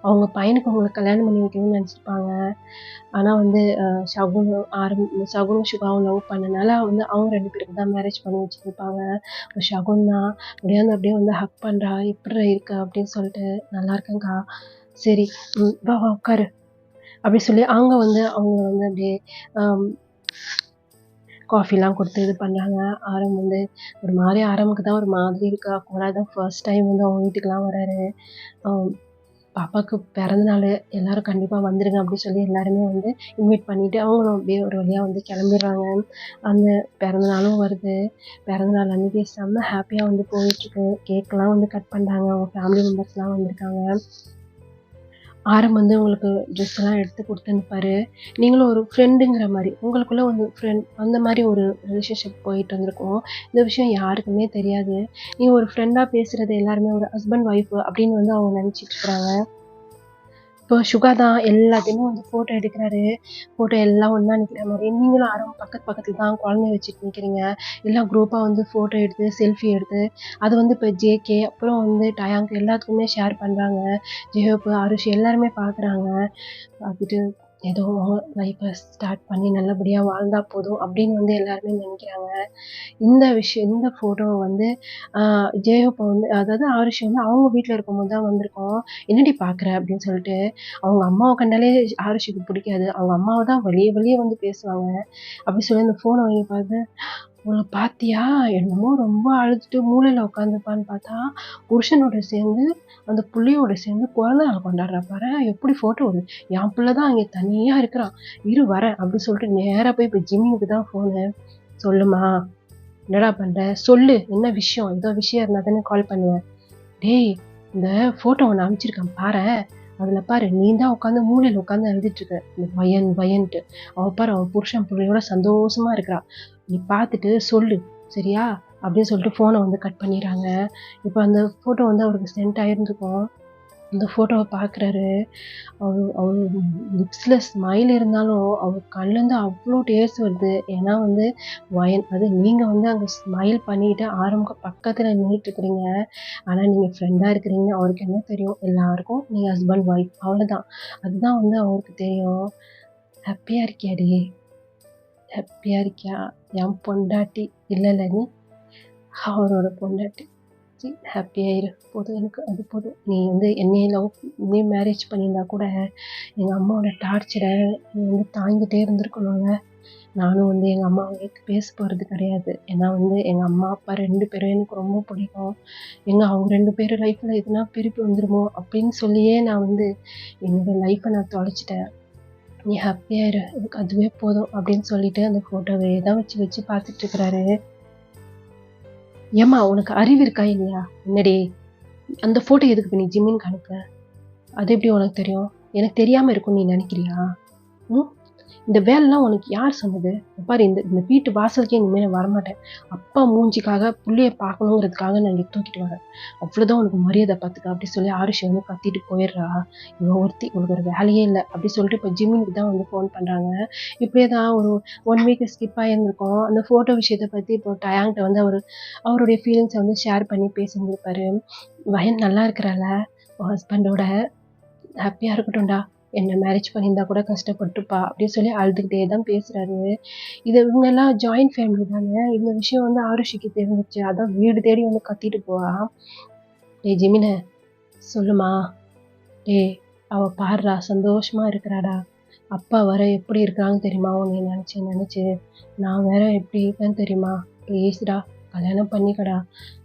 அவங்க பையனுக்கு அவங்களை கல்யாணம் பண்ணி வைக்கணும்னு நினச்சிருப்பாங்க. ஆனா வந்து ஷகுனும் ஷகுனும் சுகாவும் லவ் பண்ணனால வந்து அவங்க 2 பேருக்கு தான் மேரேஜ் பண்ணி வச்சிருப்பாங்க. ஷகுன் தான் அப்படியே வந்து ஹக் பண்றா. "எப்புட்றா இருக்க?" அப்படின்னு சொல்லிட்டு. "நல்லா இருக்கேன்க்கா." "சரி, வா வா உட்காரு." அப்படி சொல்லி அவங்க வந்து அப்படியே அம் காஃபிலாம் குடுத்து இது பண்றாங்க. ஆரம் வந்து ஒரு மாரி ஆரமுக்கு தான் ஒரு மாதிரி இருக்கு. அப்போலாம் தான் ஃபர்ஸ்ட் டைம் வந்து அவங்க வீட்டுக்குலாம் வராரு. அ பாப்பாக்கு பிறந்த நாளு எல்லாரும் கண்டிப்பா வந்துருங்க அப்படின்னு சொல்லி எல்லாருமே வந்து இன்வைட் பண்ணிட்டு, அவங்களும் அப்படியே ஒரு வழியா வந்து கிளம்பிடுறாங்க. அந்த பிறந்த நாளும் வருது. பிறந்த நாள் அன்னைக்கு செம்ம ஹேப்பியா வந்து போயிட்டுருக்கு. கேக்லாம் வந்து கட் பண்றாங்க. அவங்க ஃபேமிலி மெம்பர்ஸ்லாம் வந்திருக்காங்க. ஆரம் வந்து உங்களுக்கு ட்ரெஸ்லாம் எடுத்து குடுத்தனுப்பாரு. நீங்களும் ஒரு ஃப்ரெண்டுங்கிற மாரி, உங்களுக்குள்ள ஒரு ஃப்ரெண்ட் அந்த மாரி ஒரு ரிலேஷன்ஷிப் போயிட்டு இருந்திருக்கும். இந்த விஷயம் யாருக்குமே தெரியாது. நீங்க ஒரு ஃப்ரெண்டா பேசுறது எல்லாருமே ஒரு ஹஸ்பண்ட், ஒய்ஃப் அப்படின்னு வந்து அவங்க நெனச்சிட்டு இருக்கிறாங்க. இப்போ சுகா தான் எல்லாத்தையுமே வந்து ஃபோட்டோ எடுக்குறாரு. ஃபோட்டோ எல்லாம் ஒண்ணா நிக்கிற மாரி. நீங்களும் ஆரம் பக்கத்துல தான் குழந்தைய வச்சுட்டு நிக்கிறீங்க. எல்லாம் குரூப்பா வந்து ஃபோட்டோ எடுத்து, செல்ஃபி எடுத்து, அது வந்து இப்ப ஜேகே, அப்புறம் வந்து டயாங்க் எல்லாத்துக்குமே ஷேர் பண்றாங்க. ஜெஹோப், அருஷ் எல்லாருமே பார்க்குறாங்க. பார்த்துட்டு ஏதோ லைஃப்ப ஸ்டார்ட் பண்ணி நல்லபடியா வாழ்ந்தா போதும் அப்படின்னு வந்து எல்லாருமே நெனைக்கிறாங்க. இந்த ஃபோட்டோவ வந்து அ ஜெயஹோப் வந்து அதாவது ஆருஷி வந்து அவங்க வீட்ல இருக்கும்போது தான் வந்திருக்கோம். "என்னடி பார்க்குற?" அப்படின்னு சொல்லிட்டு. அவங்க அம்மாவ கண்டாலே ஆருஷிக்கு பிடிக்காது. அவங்க அம்மாவ தான் வழிய வழிய வந்து பேசுவாங்க. அப்படி சொல்லி அந்த ஃபோன வாங்கி பார்த்து, "உன்ன பார்த்தியா? என்னமோ ரொம்ப அழுதுட்டு மூலையில உட்காந்துருப்பான்னு பார்த்தா, புருஷனோட சேர்ந்து அந்த புள்ளையோட சேர்ந்து பொறந்த நாள் கொண்டாடுறா பாரேன்! எப்படி ஃபோட்டோ வருது. என் புள்ள தான் அங்க தனியா இருக்கிறான். இரு வரேன்." அப்படி சொல்லிட்டு நேரா போய் இப்ப ஜிம்மிக்கு தான் ஃபோனு. "சொல்லுமா? என்னடா பண்ற? சொல்லு. என்ன விஷயம்? ஏதோ விஷயம் இருந்தா தானே கால் பண்ணுவ." "டேய்! இந்த ஃபோட்டோ ஒண்ணு அனுப்பிச்சிருக்கேன் பாரேன். அதுல பாரு நீ தான் உட்காந்து மூலையில உட்காந்து அழுதுட்டு இருக்க. இந்த வயன்ட்டு. அவ பாரு அவ புருஷன் புள்ளையோட சந்தோஷமா இருக்கிறா. நீ பார்த்துட்டு சொல்லு. சரியா?" அப்படின்னு சொல்லிட்டு ஃபோன வந்து கட் பண்ணிர்றாங்க. இப்ப அந்த ஃபோட்டோ வந்து அவருக்கு சென்ட் ஆயிருந்திருக்கும். அந்த ஃபோட்டோவ பார்க்குறாரு. அவரு லிப்ஸ்ல ஸ்மைல் இருந்தாலும், அவர் கண்லேருந்து அவ்ளோ டேர்ஸ் வருது. ஏன்னா வந்து அது நீங்க வந்து அங்க ஸ்மைல் பண்ணிட்டு ஆரம்க்கு பக்கத்துல நின்னுட்டுருக்கிறீங்க. ஆனா நீங்க ஃப்ரெண்டா இருக்கிறீங்கன்னு அவருக்கு என்ன தெரியும்? எல்லாருக்கும் நீங்க ஹஸ்பண்ட், ஒய்ஃப் அவ்வளோதான். அதுதான் வந்து அவருக்கு தெரியும். "ஹேப்பியா இருக்கியாடி? ஹேப்பியா இருக்கியா? என் பொண்டாட்டி இல்லல்ல நீ? அவரோட பொண்டாட்டி." ஹேப்பியா இரு. போதும் எனக்கு அது போதும். நீ வந்து என்னைய நீ மேரேஜ் பண்ணியிருந்தா கூட, எங்க அம்மாவோட டார்ச்சர நீ வந்து தாங்கிட்டே இருந்திருக்கணும்ல. நானும் வந்து எங்க அம்மாவ எதிர்த்து பேச போறது கிடையாது. ஏன்னா வந்து எங்க அம்மா, அப்பா 2 பேரும் எனக்கு ரொம்ப பிடிக்கும். அவங்க 2 பேரு லைஃப்ல எதுனா பிரிப்பு வந்துருமோ! அப்படின்னு சொல்லியே நான் வந்து என்னோட லைஃப்ப நான் தொலைச்சுட்டேன். நீ ஹேப்பியா இரு. எனக்கு அதுவே போதும் அப்படின்னு சொல்லிட்டு அந்த ஃபோட்டோவே தான் வச்சு வச்சு பார்த்துட்டு இருக்கிறாரு. ஏம்மா உனக்கு அறிவு இருக்கா இல்லையா? என்னடி? அந்த ஃபோட்டோ எதுக்கு இப்ப நீ ஜிம்மின்க்கு அனுப்புன? அது எப்படி உனக்கு தெரியும்? எனக்கு தெரியாம இருக்கும்னு நீ நினைக்கிறியா? ம். இந்த வேலைலாம் உனக்கு யார் சொன்னது? இங்க பாரு இந்த இந்த வீட்டு வாசலுக்கே இனிமே நான் வரமாட்டேன். அப்பா மூஞ்சிக்காக புள்ளைய பார்க்கணுங்கிறதுக்காக நான் இங்க தூக்கிட்டு வரேன். அவ்வளோதான் உனக்கு மரியாதை பார்த்துக்க அப்படி சொல்லி ஆருஷி வந்து கத்திட்டு போயிடுறா. இவ ஒருத்தி உனக்கு ஒரு வேலையே இல்ல. அப்படி சொல்லிட்டு இப்ப ஜிம்மிக்கு தான் வந்து ஃபோன் பண்றாங்க. இப்படியே தான் ஒரு 1 வீக் ஸ்கிப் ஆயிருந்திருக்கும். அந்த ஃபோட்டோ விஷயத்த பத்தி இப்போ டயான்ட்ட வந்து அவருடைய ஃபீலிங்ஸ வந்து ஷேர் பண்ணி பேசியிருந்திருப்பாரு. "வயன் நல்லா இருக்கிறாள? உன் ஹஸ்பண்டோட?" ஹாப்பியா இருக்கட்டும்டா. என்ன மேரேஜ் பண்ணியிருந்தா கூட கஷ்டப்பட்டுருப்பா. அப்படின்னு சொல்லி அழுதுகிட்டே தான் பேசுறாரு. இவங்கலாம் ஜாயிண்ட் ஃபேமிலி தானே. இந்த விஷயம் வந்து ஆருஷிக்கு தெரிஞ்சுச்சு. அதான் வீடு தேடி வந்து கத்திட்டு போறா. "டேய் ஜெமினு சொல்லுமா. டேய் அவ பார்றா சந்தோஷமா இருக்கிறாடா. அப்பா வேற எப்படி இருக்காங்கன்னு தெரியுமா? உன்னைய நெனச்சு நெனச்சு. நான் வேற எப்படி இருக்கேன்னு தெரியுமா? ப்ளீஸ்டா கல்யாணம் பண்ணிக்கடா.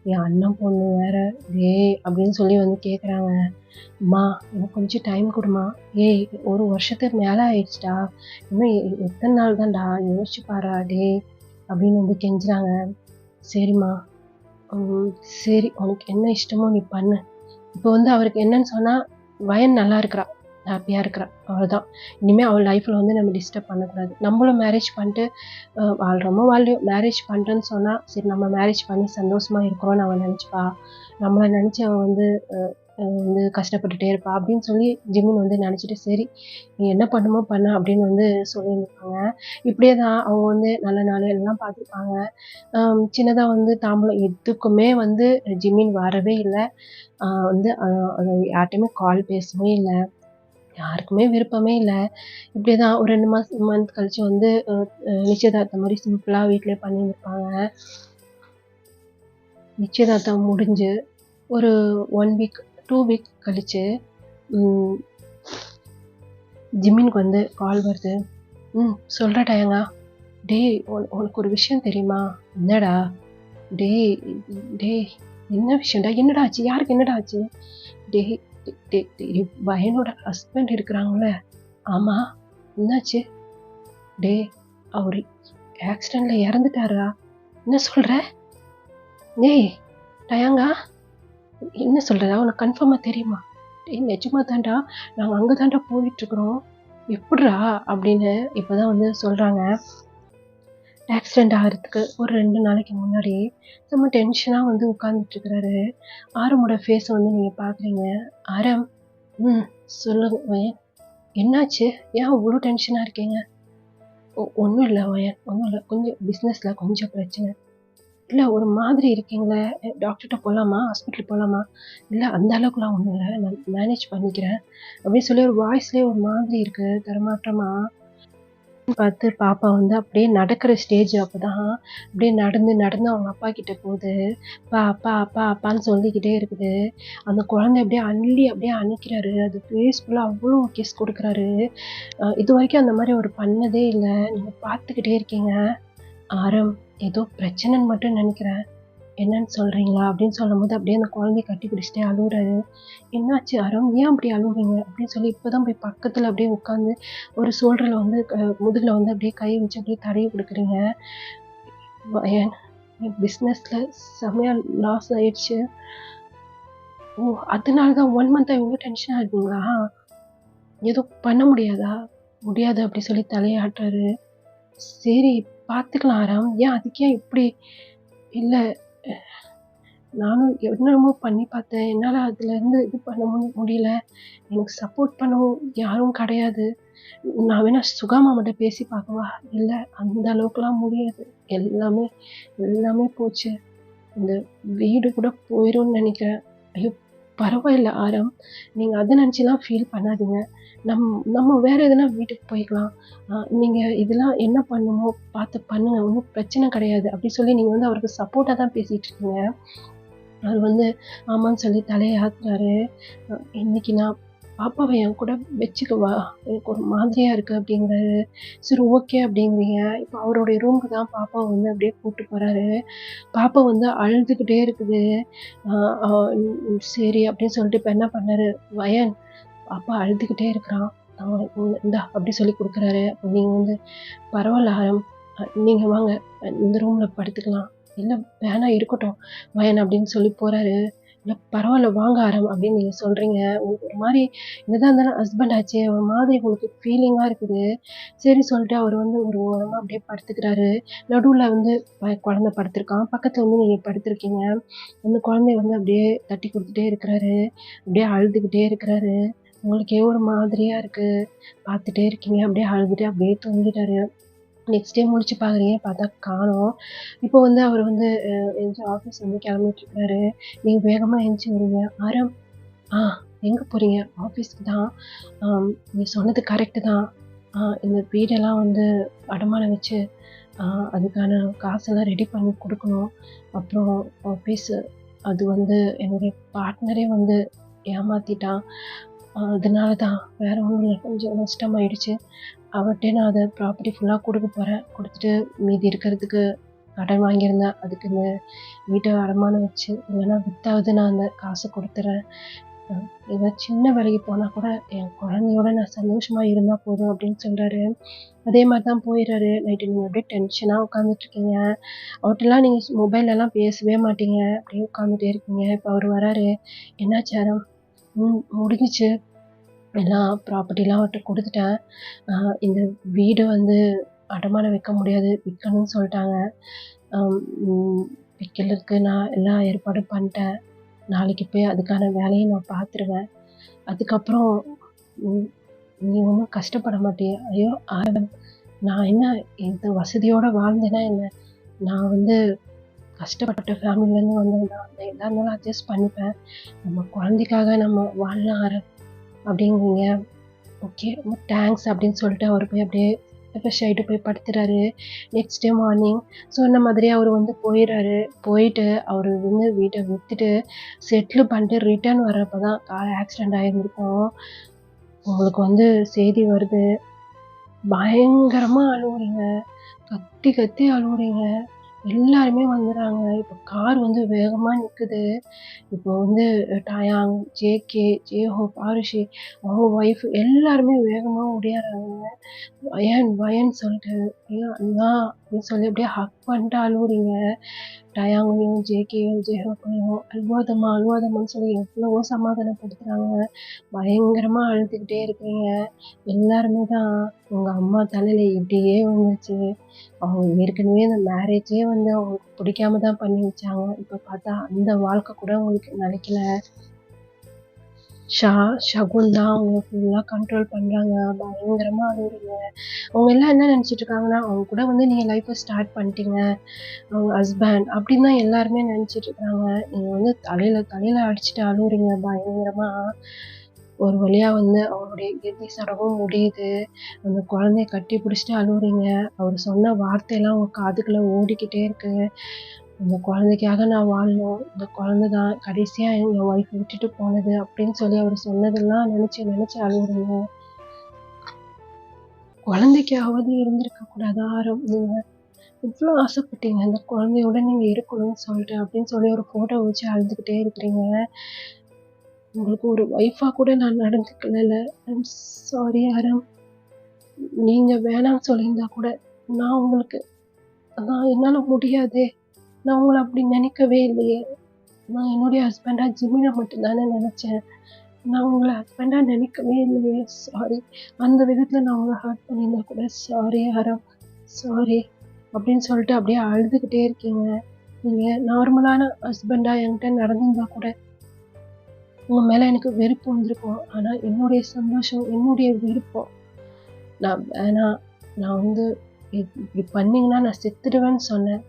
என் அண்ணன் பொண்ணு வேற. டேய்" அப்படின்னு சொல்லி வந்து கேட்குறாங்க. "அம்மா எனக்கு கொஞ்சம் டைம் குடும்மா. ஏய் 1 வருஷத்துக்கு மேல ஆயிடுச்சுடா. இன்னும் எத்தன நாள் தான்டா யோசிச்சு பார்றா டேய்" அப்படின்னு வந்து கெஞ்சுறாங்க. "சரிம்மா, ம் சரி உனக்கு என்ன இஷ்டமோ நீ பண்ணு." இப்போ வந்து அவருக்கு என்னன்னு சொன்னா, வயன் நல்லா இருக்கிறா. ஹேப்பியா இருக்கிறா. அவ்வளோதான். இனிமே அவ லைஃப்ல வந்து நம்ம டிஸ்டர்ப் பண்ணக்கூடாது. நம்மளும் மேரேஜ் பண்ணிட்டு வாழ்றோமோ வாழ்லையோ மேரேஜ் பண்றேன்னு சொன்னா, சரி நம்ம மேரேஜ் பண்ணி சந்தோஷமா இருக்கிறோம்னு அவ நெனச்சுப்பா. நம்மள நெனச்சு அவ வந்து வந்து கஷ்டப்பட்டுட்டே இருப்பா அப்படின்னு சொல்லி ஜிமின் வந்து நெனச்சுட்டு, சரி நீ என்ன பண்ணுமோ பண்ணு அப்படின்னு வந்து சொல்லியிருந்திருப்பாங்க. இப்படியே தான் அவங்க வந்து நல்ல நாள் எல்லாம் பார்த்துருப்பாங்க. சின்னதா வந்து தாம்பூலம் எதுக்குமே வந்து ஜிமின் வரவே இல்ல. வந்து அது யார்ட்டயுமே கால் பேசவே இல்ல. யாருக்குமே விருப்பமே இல்ல. இப்படிதான் ஒரு 2 மந்த் கழிச்சு வந்து நிச்சயதார்த்தம் மாரி சிம்பிளா வீட்லயே பண்ணியிருந்திருப்பாங்க. நிச்சயதார்த்தம் முடிஞ்சு ஒரு 1 வீக், 2 வீக் கழிச்சு ம் ஜிமினுக்கு வந்து கால் வருது. சொல்றா டயங்கா. டேய் உனக்கு ஒரு விஷயம் தெரியுமா? என்னடா? டேய் டேய் என்ன விஷயம்டா? என்னடா ஆச்சு? யாருக்கு என்னடா ஆச்சு? டேய் பையனோட ஹஸ்பண்ட் இருக்கிறாங்கல்ல. ஆமா. என்னாச்சு? டேய் அவரு ஆக்சிடென்ட்ல இறந்துட்டாருடா. என்ன சொல்ற? டேய் டயங்கா என்ன சொல்றடா? உனக்கு கன்ஃபார்மா தெரியுமா? டேய் நிஜமா தான்டா. நாங்க அங்க தான்டா போயிட்டுருக்குறோம். எப்புட்றா? அப்படின்னு இப்பதான் வந்து சொல்றாங்க. ஆக்சிடென்ட் ஆகுறதுக்கு ஒரு 2 நாளைக்கு முன்னாடி செம்ம டென்ஷனா வந்து உட்கார்ந்துட்டு இருக்கிறாரு. ஆரமோட ஃபேஸ வந்து நீங்க பார்க்குறீங்க. ஆரம், ம் சொல்லுங்க வயன். என்னாச்சு? ஏன் அவ்ளோ டென்ஷனா இருக்கீங்க? ஒண்ணும் இல்ல வயன். ஒண்ணும் இல்ல. கொஞ்சம் பிசினஸ்ல கொஞ்சம் பிரச்சனை. இல்ல ஒரு மாதிரி இருக்கீங்களே. டாக்டர்ட்ட போலாமா? ஹாஸ்பிட்டல் போலாமா? இல்ல அந்த அளவுக்குலாம் ஒண்ணும் இல்ல. நான் மேனேஜ் பண்ணிக்கிறேன். அப்படின்னு சொல்லி ஒரு வாய்ஸ்லயே ஒரு மாதிரி இருக்கு. தரமாற்றமா. பார்த்து பாப்பா வந்து அப்படியே நடக்கிற ஸ்டேஜ் அப்பதான். அப்படியே நடந்து நடந்து அவங்க அப்பா கிட்ட போகுது. அப்பா அப்பா அப்பா அப்பான்னு சொல்லிக்கிட்டே இருக்குது. அந்த குழந்தை அப்படியே அள்ளி அப்படியே அணைக்கிறாரு. அது ஃபேஸ் ஃபுல்லா அவ்வளோ கிஸ் குடுக்குறாரு. இதுவரைக்கும் அந்த மாரி அவரு பண்ணதே இல்ல. நீங்க பார்த்துக்கிட்டே இருக்கீங்க. ஆரம் ஏதோ பிரச்சனைன்னு மட்டும் நெனைக்கிறேன். என்னன்னு சொல்றீங்களா? அப்படின்னு சொல்லும்போது அப்படியே அந்த குழந்தைய கட்டி பிடிச்சுட்டே அழுவுறாரு. என்னாச்சு அருண்? ஏன் அப்படி அழுவுறீங்க? அப்படின்னு சொல்லி இப்பதான் போய் பக்கத்துல அப்படியே உட்காந்து ஒரு ஷோல்டர்ல வந்து முதுகுல வந்து அப்படியே கை வச்சு அப்படியே தடவி குடுக்குறீங்க. என் பிசினஸ்ல செமையா லாஸ் ஆயிடுச்சு. ஓ! அதனால தான் 1 மந்த்தா இவ்ளோ டென்ஷனா இருக்கீங்களா? எதுவும் பண்ண முடியாதா? முடியாது அப்படி சொல்லி தலையாட்டுறாரு. சரி பார்த்துக்கலாம் ஆராம். ஏன் அதுக்கு ஏன் இப்படி? இல்ல நானும் என்னென்னமோ பண்ணி பார்த்தேன். என்னால அதுலருந்து இது பண்ண முடியல. எனக்கு சப்போர்ட் பண்ணவும் யாரும் கிடையாது. நான் வேணா சுகாமாமாட்ட பேசி பார்க்கவா? இல்ல அந்த அளவுக்குலாம் முடியாது. எல்லாமே எல்லாமே போச்சு. இந்த வீடு கூட போயிரும்னு நெனைக்கிறேன். ஐயோ! பரவாயில்ல ஆரம். நீங்க அத நெனச்சுலாம் ஃபீல் பண்ணாதீங்க. நம் நம்ம வேற எதுனா வீட்டுக்கு போய்க்கலாம். நீங்க இதெல்லாம் என்ன பண்ணணுமோ பார்த்து பண்ணுங்க. ஒண்ணும் பிரச்சனை கிடையாது. அப்டி சொல்லி நீங்க வந்து அவருக்கு சப்போர்ட்டா தான் பேசிட்டு இருக்கீங்க. அவரு வந்து ஆமான்னு சொல்லி தலைய ஆட்டுறாரு. இன்னைக்கு நான் பாப்பாவ என் கூட வச்சுக்கவா? எனக்கு ஒரு மாதிரியா இருக்கு அப்டிங்கிறாரு. சரி ஓகே அப்டிங்கிறீங்க. இப்ப அவருடைய ரூமுக்கு தான் பாப்பாவ வந்து அப்டியே கூட்டு போறாரு. பாப்பா வந்து அழுதுகிட்டே இருக்குது. அ அ சரி அப்டின்னு சொல்லிட்டு இப்ப என்ன பண்ணாரு, வயன் பாப்பா அழுதுகிட்டே இருக்கிறான். அ இந்தா அப்டி சொல்லி குடுக்குறாரு. அப்ப நீங்க வந்து பரவால்ல ஆரம். நீங்க வாங்க. இந்த ரூம்ல படுத்துக்கலாம். இல்ல வேணாம் இருக்கட்டும். வயன் அப்படின்னு சொல்லி போறாரு. இல்ல பரவால்ல வாங்க ஆரம் அப்படின்னு நீங்க சொல்றீங்க. உங்களுக்கு ஒரு மாரி என்னதான் இருந்தாலும் ஹஸ்பண்ட் ஆச்சே! ஒரு மாதிரி உங்களுக்கு ஃபீலிங்கா இருக்குது. சரி சொல்லிட்டு அவரு வந்து ஒரு ஓரமா அப்படியே படுத்துக்கிறாரு. நடுவுல வந்து குழந்தை படுத்திருக்கான். பக்கத்துல வந்து நீங்க படுத்திருக்கீங்க. அந்த குழந்தைய வந்து அப்படியே தட்டி குடுத்துட்டே இருக்கிறாரு. அப்படியே அழுதுகிட்டே இருக்கிறாரு. உங்களுக்கே ஒரு மாதிரியா இருக்கு. பார்த்துட்டே இருக்கீங்க. அப்படியே அழுதுட்டு அப்படியே தூங்கிட்டாரு. நெக்ஸ்ட் டே முழிச்சு பார்க்குறீங்க, பார்த்தா காணோம். இப்போ வந்து அவரு வந்து எந்திச்சு ஆஃபீஸ் வந்து கெளம்பிட்டுருக்காரு. நீங்க வேகமா எந்திச்சு வரீங்க. "ஆரம், ஆ எங்க போறீங்க?" "ஆஃபீஸ்க்கு தான். நீ சொன்னது கரெக்ட்டு தான். இந்த வீடெல்லாம் வந்து அடமானம் வச்சு, அ அதுக்கான காசெல்லாம் ரெடி பண்ணி குடுக்கணும். அப்புறம் ஆஃபீஸு அது வந்து என்னுடைய பார்ட்னரே வந்து ஏமாத்திட்டான். அதனால தான். வேற ஒண்ணும் இல்ல. கொஞ்சம் நஷ்டமாயிடுச்சு. அவர்ட்டயே நான் அத ப்ராப்பர்ட்டி ஃபுல்லா குடுக்க போறேன். குடுத்துட்டு மீதி இருக்கிறதுக்கு கடன் வாங்கியிருந்தேன். அதுக்கு இந்த வீட்ட அடமானம் வச்சு, இல்லன்னா வித்தாவது நான் அந்த காச குடுத்துர்றேன். அ ஏதோ சின்ன வேலைக்கு போனா கூட என் குழந்தையோட நான் சந்தோஷமா இருந்தா போதும் அப்படின்னு சொல்றாரு. அதே மாரி தான் போயிறாரு. நைட்டு நீங்க அப்படியே டென்ஷனா உட்காந்துட்டுருக்கீங்க. அவர்ட்டலாம் நீங்க மொபைல்லலாம் பேசவே மாட்டீங்க. அப்படியே உட்காந்துட்டே இருக்கீங்க. இப்ப அவரு வராரு. "என்னாச்சு ஆரம்?" முடிஞ்சுச்சு. எல்லாம் ப்ராப்பர்ட்டிலாம் அவர்ட்ட குடுத்துட்டேன். அ இந்த வீடு வந்து அடமானம் வைக்க முடியாது. விக்கணும்னு சொல்ட்டாங்க. அம் ம் விக்கிறதுக்கு நான் எல்லா ஏற்பாடும் பண்ட்டேன். நாளைக்கு போய் அதுக்கான வேலைய நான் பார்த்துருவேன். அதுக்கப்புறம் ம் நீ ஒண்ணும் கஷ்டப்பட மாட்டியா? ஐயோ! நான் என்ன இந்த வசதியோட வாழ்ந்தேனா என்ன? நான் வந்து கஷ்டப்பட்ட ஃபேமிலிலேருந்து வந்தவன் தான். நான் எதா இருந்தாலும் அட்ஜஸ்ட் பண்ணிப்பேன். நம்ம குழந்தைக்காக நம்ம வாழலாம் அப்படிங்கிறீங்க. ஓகே. ரொம்ப தேங்க்ஸ் அப்படின்னு சொல்லிட்டு அவரு போய் அப்படியே ரெஃப்ரெஷ் ஆயிட்டு போய் படுத்துறாரு. நெக்ஸ்ட் டே மார்னிங் சொன்ன மாதிரியே அவரு வந்து போயிறாரு. போயிட்டு அவரு வந்து வீட்ட வித்துட்டு செட்டில் பண்ணிட்டு ரிட்டர்ன் வர்றப்ப தான் கார் ஆக்சிடென்ட் ஆயிருந்திருக்கும். உங்களுக்கு வந்து செய்தி வருது. பயங்கரமா அழுவுறீங்க. கத்தி கத்தி அழுவுறீங்க. எல்லாருமே வந்துர்றாங்க. இப்ப கார் வந்து வேகமா நிக்குது. இப்போ வந்து டயாங், ஜேகே, ஜேஹோப், ஆருஷி அவங்க ஒய்ஃப் எல்லாருமே வேகமா ஓடியார்றாங்க. வயன்னு சொல்லிட்டு, ஐயோ அண்ணா அப்படின்னு சொல்லி அப்படியே ஹக் பண்ணிட்டு அழுவுறீங்க. டயாங்கையும், ஜேகேயும், ஜேஹோப்பையும் அழுவாதம்மா அழுவாதம்மான்னு சொல்லி எவ்வளவோ சமாதானப்படுத்துறாங்க. பயங்கரமா அழுதுகிட்டே இருக்கிறீங்க. எல்லாருமே தான் உங்க அம்மா தலையில இடியே விழுந்துச்சு. அவங்க ஏற்கனவே இந்த மேரேஜே வந்து அவங்களுக்கு பிடிக்காம தான் பண்ணி வச்சாங்க. இப்ப பார்த்தா அந்த வாழ்க்கை கூட உங்களுக்கு நிலைக்கல. ஷகுன் தான் அவங்க ஃபுல்லா கண்ட்ரோல் பண்றாங்க. பயங்கரமா அழுவுறீங்க. அவங்க எல்லாம் என்ன நினைச்சிட்டு இருக்காங்கன்னா, அவங்க கூட வந்து நீங்க லைஃப்ப ஸ்டார்ட் பண்ணிட்டீங்க. அவங்க ஹஸ்பண்ட் அப்படின்னு தான் எல்லாருமே நினைச்சிட்டு இருக்காங்க. நீங்க வந்து தலையில அடிச்சுட்டு அழுவுறீங்க பயங்கரமா. ஒரு வழியா வந்து அவருடைய இறுதி சடங்கும் முடியுது. அந்த குழந்தைய கட்டி பிடிச்சிட்டு அழுவுறீங்க. அவர் சொன்ன வார்த்தையெல்லாம் உங்க காதுக்குள்ள ஓடிக்கிட்டே இருக்கு. இந்த குழந்தைக்காக நான் வாழணும். இந்த குழந்தை தான் கடைசியா எங்க ஒய்ஃப் விட்டுட்டு போனது அப்படின்னு சொல்லி அவர் சொன்னதெல்லாம் நினைச்சு நினைச்சு அழுவுறீங்க. குழந்தைக்காவது இருந்திருக்க கூடாதா நீங்க இவ்ளோ ஆசைப்பட்டீங்க. இந்த குழந்தையோட நீங்க இருக்கணும்னு சொல்லிட்டு அப்படின்னு சொல்லி ஒரு ஃபோட்டோ வச்சு அழுதுகிட்டே இருக்கிறீங்க. உங்களுக்கு ஒரு ஒய்ஃபா கூட நான் நடந்துக்கலல்ல. ஐம் சாரி ஆரம். நீங்க வேணாம்னு சொல்லியிருந்தா கூட நான் உங்களுக்கு என்னால முடியாதே. நான் உங்கள அப்படி நினைக்கவே இல்லையே. நான் என்னுடைய ஹஸ்பண்டா ஜிமின மட்டும் தானே நினைச்சேன். நான் உங்கள ஹஸ்பண்டா நினைக்கவே இல்லையே. சாரி. அந்த விதத்துல நான் உங்கள ஹர்ட் பண்ணியிருந்தா கூட சாரி ஆரம். சாரி அப்படின்னு சொல்லிட்டு அப்படியே அழுதுகிட்டே இருக்கீங்க. நீங்க நார்மலான ஹஸ்பண்டா என்கிட்ட நடந்திருந்தா கூட உங்க மேல எனக்கு வெறுப்பு வந்திருக்கும். ஆனா என்னுடைய சந்தோஷம், என்னுடைய விருப்பம். நான் வேணாம். நான் வந்து இப்படி பண்ணீங்கன்னா நான் செத்துடுவேன்னு சொன்னேன்.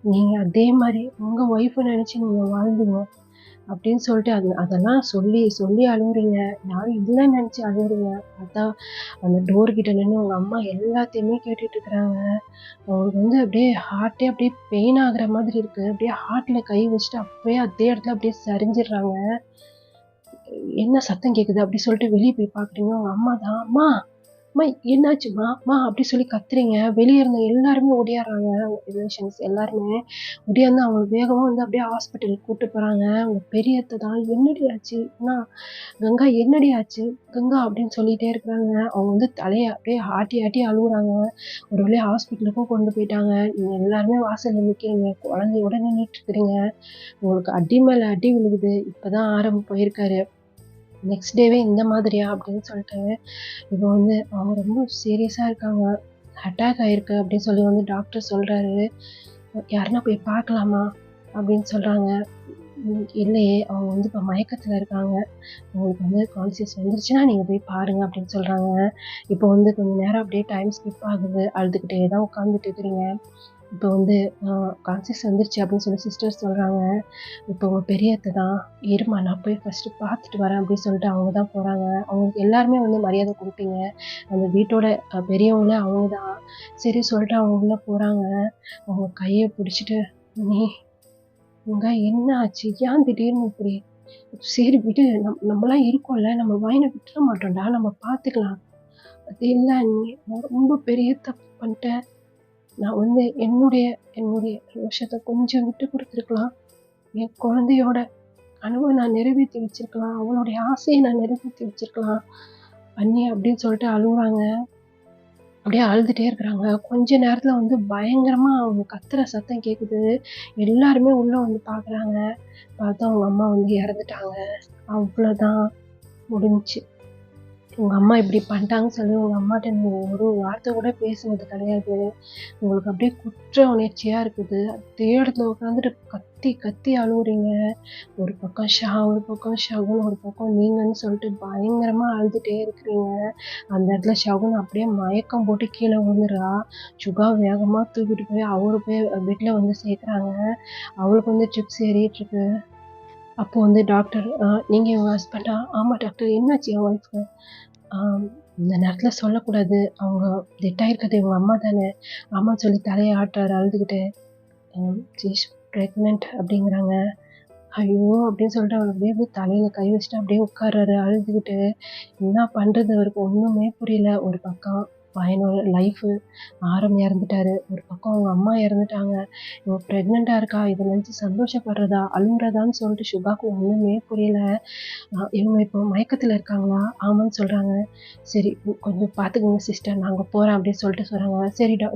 நீங்க அதே மாரி உங்க ஒய்ஃப நினைச்சு நீங்க வாழ்ந்தீங்க. அப்படின்னு சொல்லிட்டு அதெல்லாம் சொல்லி சொல்லி அழுவுறீங்க. யாரும் இல்லன்னு நினைச்சு அழுவுறீங்க. பார்த்தா அந்த டோர் கிட்ட நின்னு உங்க அம்மா எல்லாத்தையுமே கேட்டுட்டு இருக்கிறாங்க. அவங்களுக்கு வந்து அப்படியே ஹார்ட்டே அப்படியே பெயின் ஆகுற மாதிரி இருக்கு. அப்படியே ஹார்ட்ல கை வச்சுட்டு அப்படியே அதே இடத்துல அப்படியே சரிஞ்சிடுறாங்க. என்ன சத்தம் கேக்குது அப்படி சொல்லிட்டு வெளிய போய் பார்க்குறீங்க. உங்க அம்மா தான். "அம்மா, அம்மா என்னாச்சும்மா? அம்மா" அப்படி சொல்லி கத்துறீங்க. வெளிய இருந்த எல்லாருமே ஓடியார்றாங்க. ரிலேஷன்ஸ் எல்லாருமே ஓடியாந்து அவங்கள வேகமா வந்து அப்படியே ஹாஸ்பிட்டலுக்கு கூட்டு போறாங்க. உங்க பெரிய அத்தை தான். "என்னடி ஆச்சு? அண்ணா, கங்கா என்னடி ஆச்சு? கங்கா" அப்படின்னு சொல்லிட்டே இருக்கிறாங்க. அவங்க வந்து தலைய அப்படியே ஆட்டி ஆட்டி அழுவுறாங்க. ஒரு வழியா ஹாஸ்பிட்டலுக்கும் கொண்டு போயிட்டாங்க. நீங்க எல்லாருமே வாசல்ல நிக்கிறீங்க. குழந்தையோட நின்னுட்டு இருக்கிறீங்க. உங்களுக்கு அடி மேல அடி விழுகுது. இப்பதான் ஆரம்பம் போயிருக்காரு. நெக்ஸ்ட் டேவே இந்த மாதிரியா அப்படின்னு சொல்லிட்டு இப்போ வந்து அவங்க ரொம்ப சீரியஸா இருக்காங்க. அட்டாக் ஆயிருக்கு அப்படின்னு சொல்லி வந்து டாக்டர் சொல்றாரு. யாருன்னா போய் பார்க்கலாமா அப்படின்னு சொல்றாங்க. இல்லையே அவங்க வந்து இப்போ மயக்கத்துல இருக்காங்க. உங்களுக்கு வந்து கான்சியஸ் வந்துருச்சுன்னா நீங்க போய் பாருங்க அப்படின்னு சொல்றாங்க. இப்போ வந்து கொஞ்ச நேரம் அப்படியே டைம் ஸ்கிப் ஆகுது. அழுதுகிட்டே தான் உட்காந்துட்டு இருக்கிறீங்க. இப்போ வந்து கான்சியஸ் வந்துருச்சு அப்படின்னு சொல்லி சிஸ்டர் சொல்றாங்க. இப்போ உங்க பெரிய அத்தை தான். இரும்மா நான் போய் ஃபர்ஸ்ட்டு பார்த்துட்டு வரேன் அப்படின்னு சொல்லிட்டு அவங்க தான் போறாங்க. அவங்களுக்கு எல்லாருமே வந்து மரியாதை குடுப்பீங்க. அந்த வீட்டோட பெரியவங்களே அவங்க தான். சரி சொல்லிட்டு அவங்க உள்ள போறாங்க. அவங்க கைய பிடிச்சிட்டு, "நீ இங்க என்ன ஆச்சு? ஏன் திடீர்னு இப்படி? சரி விடு. நம்மலாம் இருக்கோம்ல. நம்ம வயன விட்டுற மாட்டோம்டா. நம்ம பார்த்துக்கலாம். அது இல்ல நீ ரொம்ப பெரிய தப்பு பண்ணிட்ட. நான் வந்து என்னுடைய என்னுடைய ரோஷத்த கொஞ்சம் விட்டு குடுத்துருக்கலாம். என் குழந்தையோட கனவ நான் நிறைவேத்தி வச்சிருக்கலாம். அவளுடைய ஆசைய நான் நிறைவேத்தி வச்சிருக்கலாம். அண்ணி அப்படின்னு சொல்லிட்டு அழுவுறாங்க. அப்படியே அழுதுட்டே இருக்கிறாங்க. கொஞ்ச நேரத்துல வந்து பயங்கரமா அவங்க கத்துற சத்தம் கேக்குது. எல்லாருமே உள்ள வந்து பார்க்குறாங்க. பார்த்தா அவங்க அம்மா வந்து இறந்துட்டாங்க. அவ்வளோதான் முடிஞ்சுச்சு. உங்க அம்மா இப்படி பண்ணிட்டாங்கன்னு சொல்லி உங்க அம்மாட்ட நீங்க ஒரு வார்த்தை கூட பேசுனது கிடையாது. உங்களுக்கு அப்படியே குற்ற உணர்ச்சியா இருக்குது. அதே இடத்துல உட்காந்துட்டு கத்தி கத்தி அழுவுறீங்க. ஒரு பக்கம் ஒரு பக்கம் ஷகுன், ஒரு பக்கம் நீங்கன்னு சொல்லிட்டு பயங்கரமா அழுதுட்டே இருக்கிறீங்க. அந்த இடத்துல ஷகுன் அப்படியே மயக்கம் போட்டு கீழ விழுந்துறா. சுகா வேகமா தூக்கிட்டு போய் அவரு போய் பெட்ல வந்து சேர்க்குறாங்க. அவளுக்கு வந்து ட்ரிப்ஸ் ஏறிட்டு இருக்கு. அப்போ வந்து டாக்டர், நீங்க உங்க ஹஸ்பண்டா? ஆமா டாக்டர். என்னாச்சு என் ஒய்ஃப்க்கு? இந்த நேரத்துல சொல்லக்கூடாது. அவங்க டெட் ஆயிருக்கிறது இவங்க அம்மா தானே! ஆமான்னு சொல்லி தலைய ஆட்டுறாரு அழுதுகிட்டு. "ஷி இஸ் பிரெக்னன்ட்" அப்படிங்கிறாங்க. ஐயோ! அப்படின்னு சொல்லிட்டு அவர் அப்படியே அப்படியே தலையில கை வச்சுட்டு அப்படியே உட்கார்றாரு அழுதுகிட்டு. என்ன பண்றது அவருக்கு ஒண்ணுமே புரியல. ஒரு பக்கம் பையனோட லைஃபு ஆரம் இறந்துட்டாரு. ஒரு பக்கம் அவங்க அம்மா இறந்துட்டாங்க. இவ பிரெக்னன்ட்டா இருக்கா. இத நினைச்சு சந்தோஷப்படுறதா, அழுவுறதான்னு சொல்லிட்டு சுபாக்கு ஒண்ணுமே புரியல. இவங்க இப்போ மயக்கத்துல இருக்காங்களா? ஆமான்னு சொல்றாங்க. சரி கொஞ்சம் பார்த்துக்கங்க சிஸ்டர் நாங்க போறேன் அப்படின்னு சொல்லிட்டு சொல்றாங்க.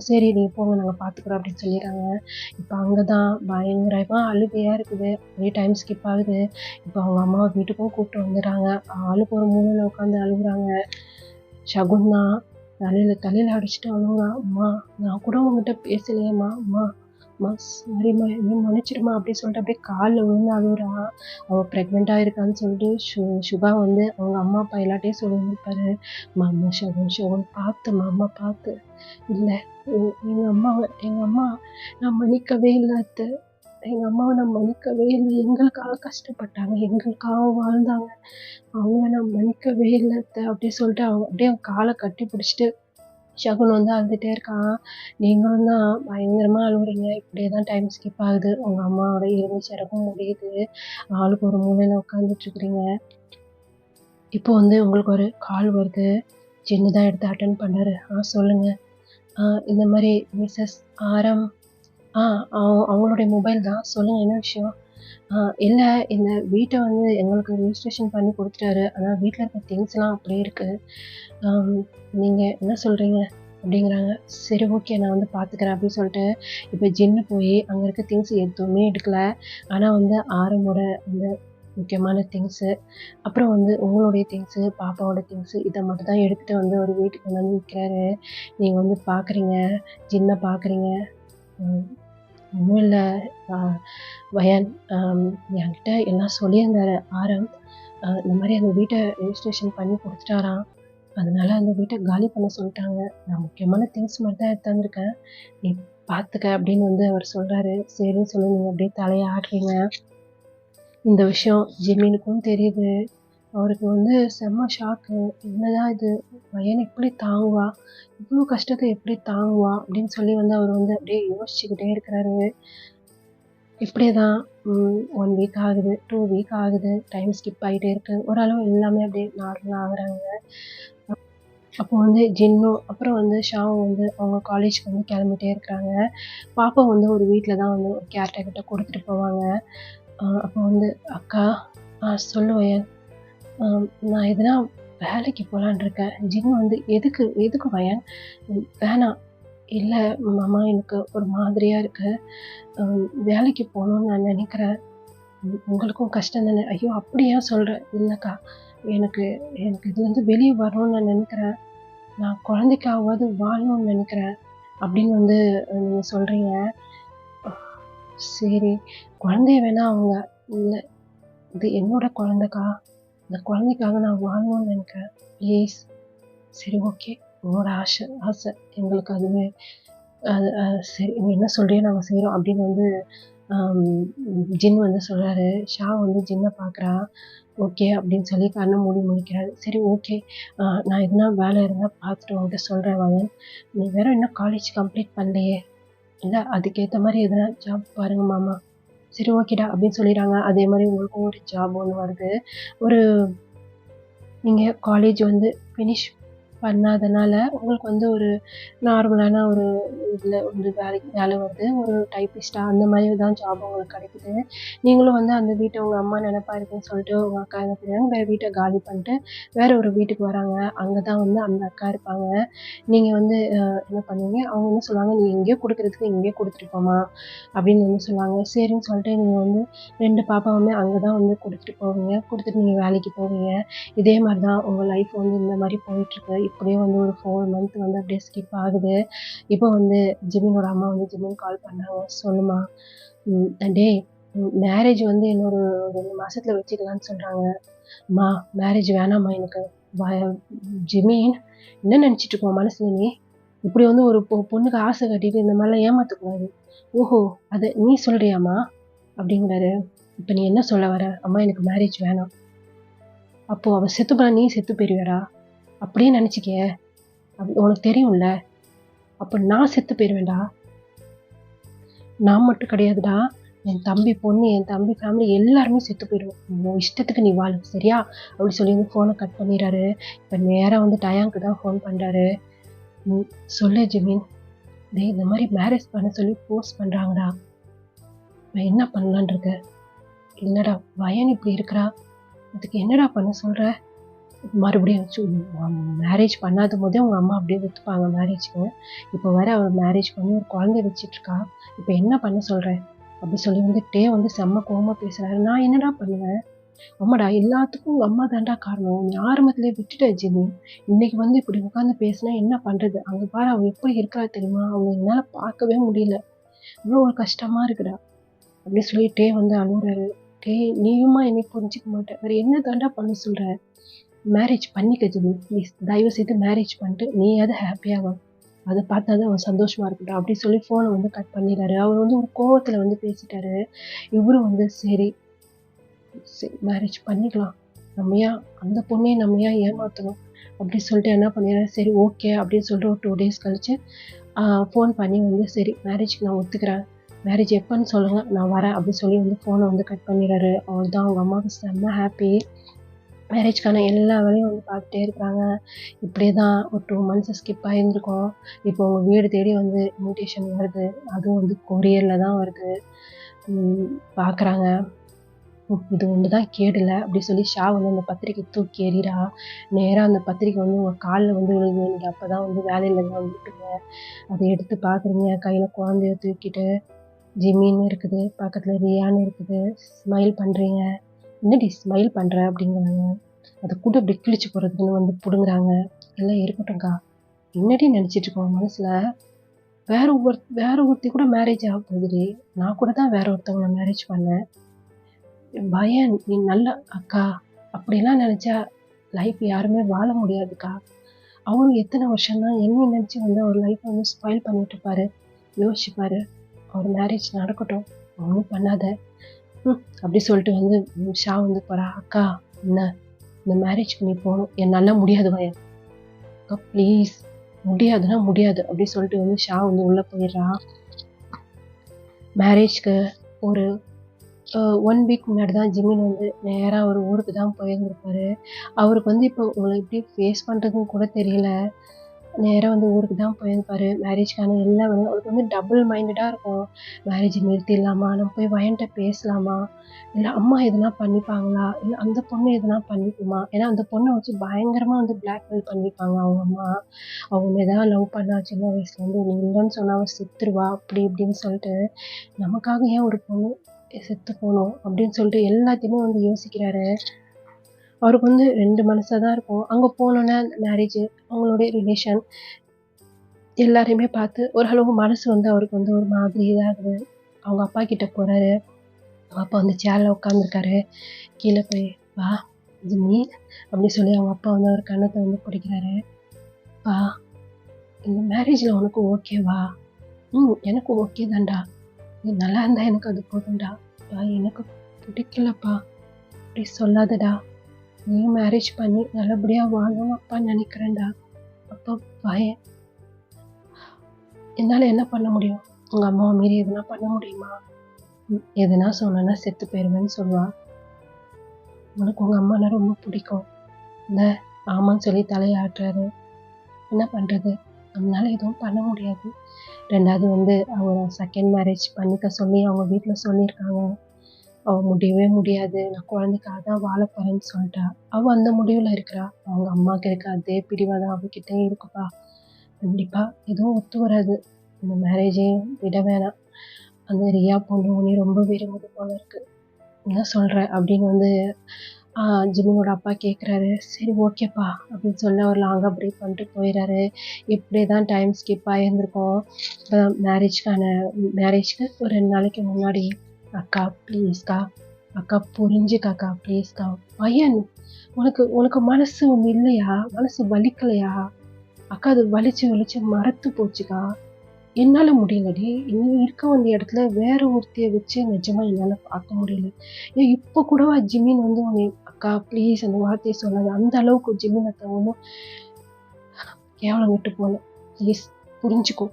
சரி நீங்க போங்க நாங்க பார்த்துக்குறோம் அப்படின்னு சொல்லிர்றாங்க. இப்ப அங்க தான் பயங்கரமா அழுகையா இருக்குது. அப்படியே டைம் ஸ்கிப் ஆகுது. இப்ப அவங்க அம்மாவ வீட்டுக்கும் கூட்டு வந்துர்றாங்க. ஆளுக்கு ஒரு மூலையில உட்காந்து அழுகுறாங்க. சகுன் தான் தலையில அடிச்சுட்டு அழுவுறான். "அம்மா நான் கூட உன்கிட்ட பேசலையேம்மா. அம்மா அம்மா சாரிம்மா என்னை மன்னிச்சிடும்மா" அப்படின்னு சொல்லிட்டு அப்படியே கால்ல விழுந்து அழுவுறா. அவ பிரெக்னென்ட்டா இருக்கான்னு சொல்லிட்டு சுபா வந்து அவங்க அம்மா, அப்பா எல்லார்ட்டயும் சொல்லியிருப்பாரு. "அம்மா அம்மா சகுன் பார்த்தும்மா அம்மா பார்த்து. இல்ல எங்க அம்மா நான் மன்னிக்கவே இல்ல அத்தை. எங்க அம்மாவ நான் மன்னிக்கவே இல்ல. எங்களுக்காக கஷ்டப்பட்டாங்க. எங்களுக்காக வாழ்ந்தாங்க. அவங்கள நான் மன்னிக்கவே இல்ல அத்தை" அப்படின்னு சொல்லிட்டு அவங்க அப்படியே அவன் கால கட்டி பிடிச்சிட்டு ஷகுன் வந்து அழுதுட்டே இருக்கான். நீங்களும் தான் பயங்கரமா அழுவுறீங்க. இப்படியே தான் டைம் ஸ்கிப் ஆகுது. உங்க அம்மாவோட இறுதிச் சடங்கும் முடியுது. ஆளுக்கு ஒரு மூலையில உட்காந்துட்டு இருக்கிறீங்க. இப்போ வந்து உங்களுக்கு ஒரு கால் வருது. ஜின்னு தான் எடுத்து அட்டெண்ட் பண்றாரு. சொல்லுங்க. இந்த மாரி மிஸ்ஸஸ் ஆரம் ஆ அவங்களுடைய மொபைல் தான். சொல்லுங்க என்ன விஷயம்? இல்ல இந்த வீட்ட வந்து எங்களுக்கு ரிஜிஸ்ட்ரேஷன் பண்ணி குடுத்துட்டாரு. ஆனா வீட்ல இருக்க திங்ஸ்லாம் அப்படியே இருக்கு. ஆம் நீங்க என்ன சொல்றீங்க? அப்படிங்கிறாங்க. சரி ஓகே நான் வந்து பார்த்துக்கிறேன் அப்படின்னு சொல்லிட்டு, இப்ப ஜின்னு போயி அங்க இருக்க திங்ஸ் எதுவுமே எடுக்கல. ஆனா வந்து ஆரமோட அந்த முக்கியமான திங்ஸு, அப்புறம் வந்து உங்களுடைய திங்ஸு, பாப்பாவோட திங்ஸு இத மட்டும் தான் எடுத்துட்டு வந்து அவரு வீட்டுக்கு கொண்டு வந்து விக்கிறாரு. நீங்க வந்து பார்க்குறீங்க, ஜின்ன பார்க்குறீங்க. ம். ஒண்ணும் இல்ல. அ வயான் என்கிட்ட எல்லாம் சொல்லியிருந்தாரு ஆரம். இந்த மாரி அந்த வீட்ட ரெஜிஸ்ட்ரேஷன் பண்ணி குடுத்துட்டாராம். அதனால அந்த வீட்ட காலி பண்ண சொல்ட்டாங்க. நான் முக்கியமான திங்ஸ் மட்டும் தான் எடுத்து வந்திருக்கேன். நீ பார்த்துக்க அப்படின்னு வந்து அவர் சொல்றாரு. சரின்னு சொல்லி நீங்க அப்படியே தலைய ஆட்டுறீங்க. இந்த விஷயம் ஜிமினுக்கும் தெரியுது. அவருக்கு வந்து செம்ம ஷாக்கு. என்னதான் இது வயன் எப்படி தாங்குவா? இவ்ளோ கஷ்டத்த எப்படி தாங்குவா? அப்படின்னு சொல்லி வந்து அவர் வந்து அப்படியே யோசிச்சுக்கிட்டே இருக்கிறாரு. இப்படியே தான் 1 வீக் ஆகுது, 2 வீக் ஆகுது. டைம் ஸ்கிப் ஆயிட்டே இருக்கு. ஓரளவு எல்லாமே அப்படியே நார்மலா ஆகுறாங்க. அப்போ வந்து ஜின்னும், அப்புறம் வந்து ஷாவும் வந்து அவங்க காலேஜ்க்கு வந்து கிளம்பிட்டே இருக்கிறாங்க. பாப்பா வந்து ஒரு வீட்ல தான் வந்து ஒரு கேர்டேக்கர்ட்ட குடுத்துட்டு போவாங்க. அப்போ வந்து அக்கா சொல்லு வயன். நான் எதுனா வேலைக்கு போலான்னு இருக்கேன். ஜின் வந்து எதுக்கு எதுக்கு வயன்? வேணாம். இல்ல மாமா எனக்கு ஒரு மாதிரியா இருக்கு. வேலைக்கு போணும்னு நான் நினைக்கிறேன். உங்களுக்கும் கஷ்டம் தானே? ஐயோ! அப்படி ஏன் சொல்ற? இல்லக்கா, எனக்கு எனக்கு இதுலருந்து வெளிய வரணும்னு நான் நினைக்கிறேன். நான் குழந்தைக்காவது வாழணும்னு நினைக்கிறேன். அப்படின்னு வந்து நீங்க சொல்றீங்க. சரி, குழந்தைய வேணா அவங்க இல்ல இது என்னோட குழந்தைக்கா. இந்த குழந்தைக்காக நான் வாழணும்னு நினைக்கிறேன். ப்ளீஸ். சரி ஓகே. உன்னோட ஆசை. எங்களுக்கு அதுவே அது சரி நீ என்ன சொல்றியோ நாங்க செய்றோம் அப்படின்னு வந்து அம் ஜின் வந்து சொல்றாரு. ஷா வந்து ஜின்ன பார்க்குறா. ஓகே அப்படின்னு சொல்லி கண்ண மூடி முழிக்கிறாரு. சரி ஓகே. நான் எதுனா வேலை இருந்தா பார்த்துட்டு உன்கிட்ட சொல்றேன் வாயன். நீ வேற இன்னும் காலேஜ் கம்ப்ளீட் பண்ணலையே. இல்ல அதுக்கேத்த மாரி எதுனா ஜாப் பாருங்க மாமா. சரி ஓகேடா அப்படின்னு சொல்லிடுறாங்க. அதே மாரி உங்களுக்கும் ஒரு ஜாப் ஒண்ணு வருது. ஒரு நீங்க காலேஜ் வந்து ஃபினிஷ் பண்ணாதனால, உங்களுக்கு வந்து ஒரு நார்மலான ஒரு இதுல வந்து வேலை வருது. ஒரு டைப்பிஸ்ட்டா அந்த மாரி தான் ஜாப் உங்களுக்கு கிடைக்குது. நீங்களும் வந்து அந்த வீட்ட உங்க அம்மா நெனப்பா இருக்குன்னு சொல்லிட்டு, உங்க அக்கா என்ன பண்ணுறாங்க, வேற வீட்ட காலி பண்ணிட்டு, வேற ஒரு வீட்டுக்கு வராங்க. அங்க தான் வந்து அந்த அக்கா இருப்பாங்க. நீங்க வந்து என்ன பண்ணுவீங்க, அவங்க என்ன சொல்லுவாங்க, "நீ எங்கேயோ குடுக்குறதுக்கு இங்கேயே குடுத்துட்டு போம்மா" அப்படின்னு வந்து சொல்லுவாங்க. சரின்னு சொல்லிட்டு நீங்க வந்து 2 பாப்பாவுமே அங்க தான் வந்து குடுத்துட்டு போவீங்க. குடுத்துட்டு நீங்க வேலைக்கு போவீங்க. இதே மாரி தான் உங்க லைஃப் வந்து இந்த மாரி போயிட்டுருக்கு. இப்படியே வந்து ஒரு 4 மந்த் வந்து அப்படியே ஸ்கிப் ஆகுது. இப்போ வந்து ஜிமினோட அம்மா வந்து ஜிமின் கால் பண்ணாங்க. "சொல்லுமா, டேய் மேரேஜ் வந்து இன்னொரு 2 மாசத்துல வச்சுக்கலான்னு சொல்றாங்க." "அம்மா மேரேஜ் வேணாம்மா எனக்கு. வ ஜிமின் என்ன நெனச்சுட்டு இருக்க உன் மனசுல நீ? இப்படி வந்து ஒரு பொண்ணுக்கு ஆசை காட்டிட்டு இந்த மாரிலாம் ஏமாத்தக்கூடாது." "ஓஹோ! அத நீ சொல்றியாம்மா?" அப்படிங்கிறாரு. "இப்ப நீ என்ன சொல்ல வர? அம்மா எனக்கு மேரேஜ் வேணாம். அப்போ அவ செத்து போனா நீ செத்து போயிருவியாடா?" அப்படியே நினச்சிக்க. உனக்கு தெரியும்ல. அப்போ நான் செத்து போயிடுவேன்டா. நான் மட்டும் கிடையாதுடா, என் தம்பி பொண்ணு, என் தம்பி ஃபேமிலி எல்லாருமே செத்து போயிடுவோம். உன் இஷ்டத்துக்கு நீ வாழு சரியா? அப்படி சொல்லி வந்து ஃபோனை கட் பண்ணிடுறாரு. இப்போ நேராக வந்து டயாங்க்கு தான் ஃபோன் பண்ணுறாரு. சொல்லு ஜிமின், டேய் இந்த மாதிரி மேரேஜ் பண்ண சொல்லி ஃபோர்ஸ் பண்ணுறாங்கடா, நான் என்ன பண்ணலான் இருக்க? இல்லைடா வயன் இப்படி இருக்கிறா, அதுக்கு என்னடா பண்ண சொல்கிற? மறுபடியும் மேரேஜ் பண்ணாத போதே உங்கள் அம்மா அப்படியே ஒத்துப்பாங்க மேரேஜ்க்கு. இப்போ வர அவள் மேரேஜ் பண்ணி ஒரு குழந்தைய வச்சிட்ருக்கா, இப்போ என்ன பண்ண சொல்கிறேன் அப்படி சொல்லி வந்து டே வந்து செம்ம கோவமாக பேசுகிறாரு. நான் என்னடா பண்ணுவேன்? ஆமாடா, எல்லாத்துக்கும் உங்கள் அம்மா தான்டா காரணம். நீ ஆரம்பத்திலே விட்டுட்ட ஜிமி. இன்னைக்கு வந்து இப்படி உட்காந்து பேசினா என்ன பண்ணுறது? அங்கே பாரு அவள் எப்படி இருக்கிறா தெரியுமா? அவளை என்னால் பார்க்கவே முடியல, இவ்வளோ ஒரு கஷ்டமாக இருக்குடா அப்படி சொல்லி டே வந்து அழுகுறாரு. டே நீயுமா என்னை புரிஞ்சிக்க மாட்டேன், வேறு என்ன தாண்டா பண்ண சொல்கிற? மேரேஜ் பண்ணிக்க ஜிமி ப்ளீஸ், தயவு செய்து மேரேஜ் பண்ணிட்டு நீயாவது ஹாப்பியாகும், அதை பார்த்தா தான் அவன் சந்தோஷமாக இருக்கட்டும் அப்படி சொல்லி ஃபோனை வந்து கட் பண்ணிடுறாரு. அவர் வந்து ஒரு கோவத்தில் வந்து பேசிட்டாரு. இவரும் வந்து சரி மேரேஜ் பண்ணிக்கலாம், நம்ம ஏன் அந்த பொண்ணையே நம்ம ஏன் ஏமாற்றணும் அப்படின்னு சொல்லிட்டு என்ன பண்ணிடுறாரு. சரி ஓகே அப்படின்னு சொல்லிட்டு ஒரு 2 days கழிச்சு ஃபோன் பண்ணி வந்து சரி மேரேஜ்க்கு நான் ஒத்துக்கிறேன், மேரேஜ் எப்போன்னு சொல்லுங்கள் நான் வரேன் அப்படின்னு சொல்லி வந்து ஃபோனை வந்து கட் பண்ணிடுறாரு. அவள் தான் அவங்க அம்மாவுக்கு செம்ம ஹாப்பி. மேரேஜ்க்கான எல்லா வேலையும் வந்து பார்த்துட்டே இருக்கிறாங்க. இப்படியே தான் ஒரு 2 months ஸ்கிப் ஆகியிருந்துருக்கோம். இப்போ உங்கள் வீடு தேடி வந்து இன்விடேஷன் வருது, அதுவும் வந்து கொரியரில் தான் வருது. பார்க்குறாங்க. இது ஒன்று தான் கேடல அப்படி சொல்லி ஷா வந்து அந்த பத்திரிக்கை தூக்கி எறிகிறா. நேராக அந்த பத்திரிக்கை வந்து உங்கள் காலில் வந்து விழுது. நீங்கள் அப்போ தான் வந்து வேலையிலேருந்து வந்துட்டுங்க. அதை எடுத்து பார்க்குறீங்க, கையில் குழந்தைய தூக்கிட்டு. ஜிமின்னு இருக்குது, பக்கத்தில் ரியான்னு இருக்குது. ஸ்மைல் பண்ணுறீங்க. என்னடி ஸ்மைல் பண்ணுற அப்படிங்கிறாங்க. அதை கூட அப்படி கிழிச்சு போகிறதுக்குன்னு வந்து பிடுங்குறாங்க. எல்லாம் இருக்கட்டும்க்கா, என்னடி நினச்சிட்ருக்கோம் மனசில்? வேற ஒருத்தி கூட மேரேஜ் ஆக போகுதுடி, நான் கூட தான் வேற ஒருத்தவங்களை மேரேஜ் பண்ணேன். பயம் நீ நல்ல அக்கா, அப்படிலாம் நினச்சா லைஃப் யாருமே வாழ முடியாதுக்கா. அவரும் எத்தனை வருஷம்தான் என்ன நினச்சி வந்து அவர் லைஃப்பை வந்து ஸ்பாயில் பண்ணிட்டு இருப்பாரு. யோசிச்சுப்பாரு. அவர் மேரேஜ் நடக்கட்டும், ஒன்றும் பண்ணாத அப்படி சொல்லிட்டு வந்து ஷா வந்து போகிறா. அக்கா என்ன இந்த மேரேஜ்க்கு நீ போகணும், என்னால் முடியாது வயன் அக்கா ப்ளீஸ், முடியாதுன்னா முடியாது அப்படி சொல்லிட்டு வந்து ஷா வந்து உள்ளே போயிடுறா. மேரேஜ்க்கு ஒரு 1 week முன்னாடி தான் ஜிமின் வந்து நேராக ஒரு ஊருக்கு தான் போயிருந்திருப்பாரு. அவருக்கு வந்து இப்போ உங்களை எப்படி ஃபேஸ் பண்ணுறதுன்னு கூட தெரியல. நேராக வந்து ஊருக்கு தான் போயிருப்பாரு. மேரேஜ்க்கான எல்லா வேலையும் அவருக்கு வந்து டபுள் மைண்டடாக இருக்கும். மேரேஜ் நிறுத்திடலாமா, நம்ம போய் வயன்ட்ட பேசலாமா, இல்லை அம்மா எதுனா பண்ணிப்பாங்களா, இல்லை அந்த பொண்ணு எதுனா பண்ணிக்குமா? ஏன்னா அந்த பொண்ணை வச்சு பயங்கரமாக வந்து பிளாக்மெயில் பண்ணிப்பாங்க அவங்க அம்மா. அவங்க எதாவது லவ் பண்ணா சின்ன வயசுல வந்து நீ இல்லைன்னு சொன்னா அவள் செத்துருவா அப்படி இப்படின்னு சொல்லிட்டு, நமக்காக ஏன் ஒரு பொண்ணு செத்து போகணும் அப்படின்னு சொல்லிட்டு எல்லாத்தையுமே வந்து யோசிக்கிறாரு. அவருக்கு வந்து 2 மனசாக தான் இருக்கும். அங்கே போனோன்னே மேரேஜு, அவங்களுடைய ரிலேஷன் எல்லாரையுமே பார்த்து ஓரளவு மனசு வந்து அவருக்கு வந்து ஒரு மாதிரி இதாகுது. அவங்க அப்பா கிட்ட போகிறாரு. அவங்க அப்பா வந்து சேரில் உட்காந்துருக்காரு. கீழே போய் வா ஜிம்மி அப்படின்னு சொல்லி அவங்க அப்பா வந்து அவர் கண்ணத்தை வந்து பிடிக்கிறாரு. பா இந்த மேரேஜில் உனக்கு ஓகேவா? எனக்கு ஓகே தான்டா, நீ நல்லா இருந்தா எனக்கு அது போதும்டா. பா எனக்கு பிடிக்கலப்பா அப்படி சொல்லாதடா, நீ மேரேஜ் பண்ணி நல்லபடியாக வாழணும் அப்பா நினைக்கிறேன்டா. அப்பா பையன் என்னால் என்ன பண்ண முடியும்? உங்கள் அம்மாவை மீறி எதுனா பண்ண முடியுமா? எதுனா சொன்னா செத்து போயிடுவேன்னு சொல்லுவா. உனக்கு உங்கள் அம்மானா ரொம்ப பிடிக்கும் இல்லை? ஆமான்னு சொல்லி தலையாட்டுறாரு. என்ன பண்ணுறது, நம்மளால எதுவும் பண்ண முடியாது. 2வது வந்து அவங்க செகண்ட் மேரேஜ் பண்ணிக்க சொல்லி அவங்க வீட்டில் சொல்லியிருக்காங்க. அவள் முடியவே முடியாது, நான் குழந்தைக்காக தான் வாழ போகிறேன்னு சொல்லிட்டா. அவள் அந்த முடிவில் இருக்கிறா. அவங்க அம்மாவுக்கு இருக்க அதே பிடிவாதம் அவகிட்டே இருக்குப்பா. கண்டிப்பாக எதுவும் ஒத்து வராது, இந்த மேரேஜே விட வேணாம். அந்த ரியா பொண்ணு உன்னை ரொம்ப விரும்புது போல இருக்கு, என்ன சொல்கிற அப்படின்னு வந்து ஜிமினோட அப்பா கேட்குறாரு. சரி ஓகேப்பா அப்படின்னு சொல்லி அவர் லாங்காக பிரேக் பண்ணிட்டு போயிடுறாரு. இப்படியே தான் டைம் ஸ்கிப் ஆகியிருந்திருக்கோம். மேரேஜ்க்கு ஒரு 2 நாளைக்கு முன்னாடி அக்கா ப்ளீஸ்க்கா, அக்கா புரிஞ்சுக்காக்கா ப்ளீஸ்க்கா. பையன் உனக்கு மனசு ஒன்று இல்லையா? மனசு வலிக்கலையா? அக்கா அது வலிச்சு மரத்து போச்சுக்கா, என்னால் முடியலடி. நீ இருக்க வேண்டிய இடத்துல வேற ஒருத்தைய வச்சு நிஜமா என்னால் பார்க்க முடியல. ஏன் இப்போ கூடவா ஜிமின் வந்து உன்னை அக்கா ப்ளீஸ் அந்த வார்த்தையை சொல்லாது, அந்த அளவுக்கு ஜிமின் அத்தை ஒன்றும் கேவலம் விட்டு போல. ப்ளீஸ் புரிஞ்சுக்கோ.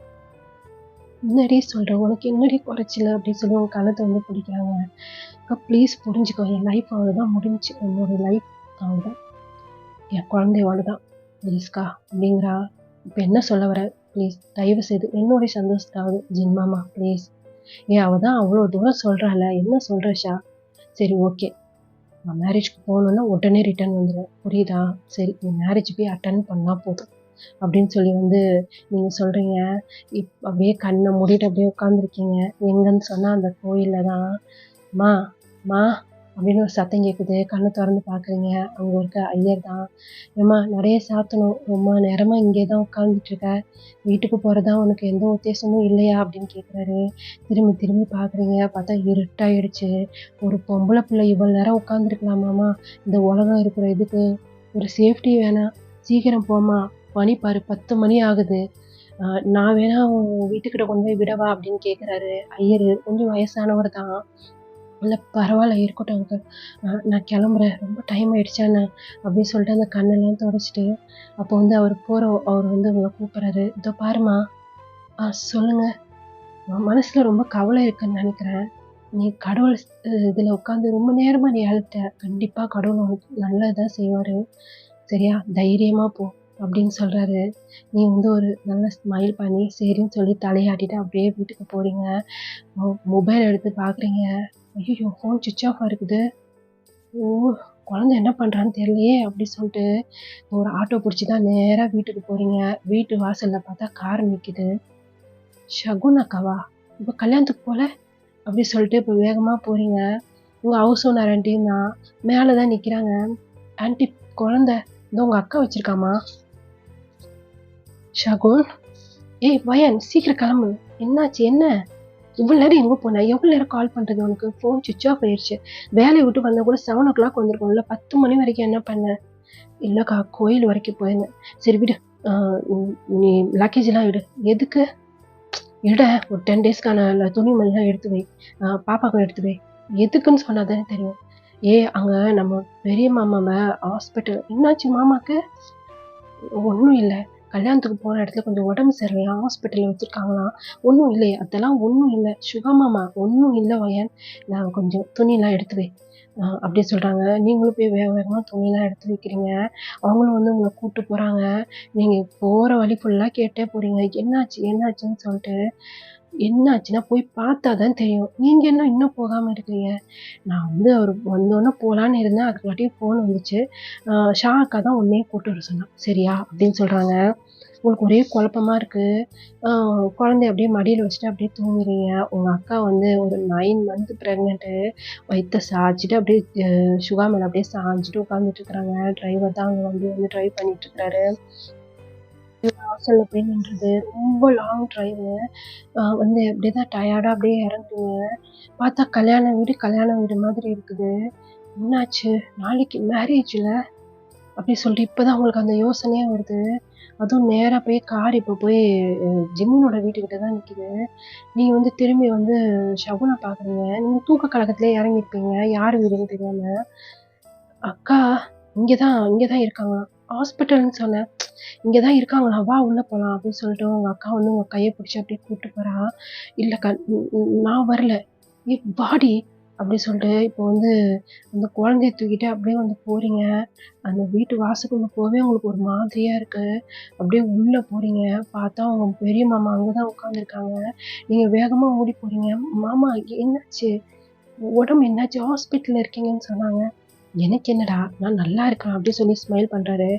என்னடி சொல்ற? உனக்கு என்னடி குறைச்சல? அப்படின்னு சொல்லி உங்க கண்ணத்தை வந்து பிடிக்கிறாங்க. அக்கா ப்ளீஸ் புரிஞ்சுக்கோ. என் லைஃப் அவ்வளோதான் முடிஞ்சு. என்னோட லைஃப் அவ்வளோதான். என் குழந்தைய அவ்வளோதான். ப்ளீஸ்க்கா அப்படிங்கிறா. இப்போ என்ன சொல்ல வர? ப்ளீஸ் தயவு செய்து என்னுடைய சந்தோஷத்துக்காவது ஜின்மாமா ப்ளீஸ். அவள் தான் அவ்வளோ தூரம் சொல்கிறாள், என்ன சொல்கிற ஷா? சரி ஓகே, நான் மேரேஜ்க்கு போகணுன்னா உடனே ரிட்டர்ன் வந்துடுவேன், புரியுதா? சரி நீ மேரேஜ் போய் அட்டன் பண்ணால் போதும் அப்படின்னு சொல்லி வந்து நீங்கள் சொல்கிறீங்க. அப்படியே கண்ணை மூடிட்டு அப்படியே உட்காந்துருக்கீங்க. எங்கன்னு சொன்னால் அந்த கோயிலில் தான். மா மா அப்படின்னு ஒரு சத்தம் கேட்குது. கண்ணை திறந்து பார்க்குறீங்க. அங்கே இருக்க ஐயர் தான். ஏம்மா நிறைய சாத்தணும், ரொம்ப நேரமாக இங்கே தான் உட்காந்துட்ருக்க, வீட்டுக்கு போகிறதா உனக்கு எந்த உத்தேசமும் இல்லையா அப்படின்னு கேட்குறாரு. திரும்பி திரும்பி பார்க்குறீங்க. பார்த்தா இருட்டாயிடுச்சு. ஒரு பொம்பளை பிள்ளை இவ்வளோ நேரம் உட்காந்துருக்கலாமாம்மா? இந்த உலகம் இருக்கிற இதுக்கு ஒரு சேஃப்டி வேணாம். சீக்கிரம் போம்மா, மணி பாரு 10 மணி ஆகுது. நான் வேணா உன் வீட்டுக்கிட்ட கொண்டு போய் விடவா அப்படின்னு கேட்குறாரு. ஐயர் கொஞ்சம் வயசானவர் தான். இல்லை பரவாயில்ல இருக்கட்டும் அங்கிள், நான் கிளம்புறேன், ரொம்ப டைம் ஆயிடுச்சாண்ணே அப்படின்னு சொல்லிட்டு அந்த கண்ணெல்லாம் தொடச்சிட்டு அப்போ வந்து அவர் வந்து உங்களை கூப்பிட்றாரு. இதோ பாருமா. சொல்லுங்க. மனசில் ரொம்ப கவலை இருக்குன்னு நினைக்கிறேன். நீ கடவுள் இதில் உட்காந்து ரொம்ப நேரமாக நீ அழுத்த. கண்டிப்பாக கடவுள் உனக்கு நல்லதான் செய்வார், சரியா? தைரியமாக போ அப்படின்னு சொல்கிறாரு. நீ வந்து ஒரு நல்ல ஸ்மைல் பண்ணி சரின்னு சொல்லி தலையாட்டிட்டு அப்படியே வீட்டுக்கு போகிறீங்க. மொபைல் எடுத்து பார்க்குறீங்க. ஐயோ ஃபோன் சுவிட்ச் ஆஃபாக இருக்குது. ஓ, குழந்தை என்ன பண்ணுறான்னு தெரியலையே அப்படி சொல்லிட்டு ஒரு ஆட்டோ பிடிச்சி தான் நேராக வீட்டுக்கு போகிறீங்க. வீட்டு வாசலில் பார்த்தா கார் நிற்கிது. ஷகுன் அக்காவா? இப்போ கல்யாணத்துக்கு போகல அப்படி சொல்லிட்டு இப்போ வேகமாக போகிறீங்க. உங்கள் ஹவுஸ் ஓனர் ஆண்டியும் தான் மேலே தான் நிற்கிறாங்க. ஆண்டி குழந்தை இந்த உங்கள் அக்கா வச்சுருக்காமா. ஷகுன், ஏய் வயன் சீக்கிரம் கிளம்பு. என்னாச்சு? என்ன இவ்வளோ நேரம் எங்கே போனேன்? எவ்வளோ நேரம் கால் பண்ணுறது உனக்கு? ஃபோன் சுவிட்ச் ஆஃப் ஆயிடுச்சு. வேலையை விட்டு வந்தால் கூட 7 o'clock வந்திருக்கோம்ல, 10 மணி வரைக்கும் என்ன பண்ணேன்? இல்லைக்கா கோயில் வரைக்கும் போயிருந்தேன். சரி விடு, நீ லக்கேஜெலாம் விடு. எதுக்கு? இட ஒரு 10 daysக்கான துணிமணிலாம் எடுத்து வை, பாப்பாவுக்கும் எடுத்து வை. எதுக்குன்னு சொன்னால் தானே தெரியும். அங்கே நம்ம பெரிய மாமாவை ஹாஸ்பிட்டல். என்னாச்சு மாமாவுக்கு? ஒன்றும் இல்லை, கல்யாணத்துக்கு போன இடத்துல கொஞ்சம் உடம்பு சரியில்லையா, ஹாஸ்பிட்டலில் வச்சுருக்காங்களாம். ஒன்றும் இல்லையே, அதெல்லாம் ஒன்றும் இல்லை சுகமாமா, ஒன்றும் இல்லை வயன். நான் கொஞ்சம் துணியெலாம் எடுத்து வை அப்படி சொல்கிறாங்க. நீங்களும் போய் வேக வேகமாக துணியெல்லாம் எடுத்து வைக்கிறீங்க. அவங்களும் வந்து உங்களை கூப்பிட்டு போகிறாங்க. நீங்கள் போகிற வழி ஃபுல்லாக கேட்டே போகிறீங்க, என்னாச்சு என்னாச்சுன்னு சொல்லிட்டு. என்னாச்சுன்னா போய் பார்த்தா தான் தெரியும். நீங்கள் என்ன இன்னும் போகாமல் இருக்கிறீங்க? நான் வந்து அவர் வந்தோடனே போகலான்னு இருந்தேன், அதுக்காட்டியும் ஃபோன் வந்துச்சு. ஷா அக்கா தான் உன்னையே கூப்பிட்டு வர சொன்னான், சரியா அப்படின்னு சொல்கிறாங்க. உங்களுக்கு ஒரே குழப்பமா இருக்குது. குழந்தைய அப்படியே மடியில் வச்சுட்டு அப்படியே தூங்குறீங்க. உங்கள் அக்கா வந்து ஒரு 9 month ப்ரெக்னென்ட்டு. வயிற்ற சாய்ச்சிட்டு அப்படியே சுகா மேலே அப்படியே சாஞ்சிட்டு உட்காந்துட்ருக்குறாங்க. டிரைவர் தான் அங்கே வண்டி வந்து ட்ரைவ் பண்ணிகிட்ருக்குறாரு. வாசலில் போய் நின்றுது. ரொம்ப லாங் ட்ரைவு. வந்து அப்படியே தான் டயர்டாக அப்படியே இறங்குறீங்க. பார்த்தா கல்யாண வீடு மாதிரி இருக்குது. என்னாச்சு? நாளைக்கு மேரேஜில் அப்படி சொல்லிட்டு இப்போ தான் உங்களுக்கு அந்த யோசனையே வருது. அதுவும் நேராக போய் கார் இப்போ போய் ஜிம்மினோட வீட்டுக்கிட்ட தான் நிற்கிது. நீங்கள் வந்து திரும்பி வந்து ஷகுனை பார்க்குறீங்க. நீங்கள் தூக்க கலக்கத்திலே இறங்கியிருப்பீங்க, யார் வீடுன்னு தெரியாமல். அக்கா இங்கே தான் இருக்காங்களாம். ஹாஸ்பிட்டல்னு சொன்னேன். இங்கே தான் இருக்காங்களா, வா உள்ளே போகலாம் அப்படின்னு சொல்லிட்டு உங்கள் அக்கா வந்து உங்கள் கையை பிடிச்சி அப்படியே கூப்பிட்டு போகிறா. இல்லைக்கா நான் வரல, வாடி அப்படி சொல்லிட்டு இப்போ வந்து அந்த குழந்தைய தூக்கிட்டு அப்படியே வந்து போகிறீங்க. அந்த வீட்டு வாசலுக்குள்ள போகவே உங்களுக்கு ஒரு மாதிரியாக இருக்குது. அப்படியே உள்ளே போகிறீங்க. பார்த்தா உங்கள் பெரிய மாமா அங்கே தான் உட்காந்துருக்காங்க. நீங்கள் வேகமாக ஓடி போகிறீங்க. மாமா என்னாச்சு? உடம்பு என்னாச்சு? ஹாஸ்பிட்டலில் இருக்கீங்கன்னு சொன்னாங்க. எனக்கு என்னடா, நான் நல்லா இருக்கேன் அப்படி சொல்லி ஸ்மைல் பண்ணுறாரு.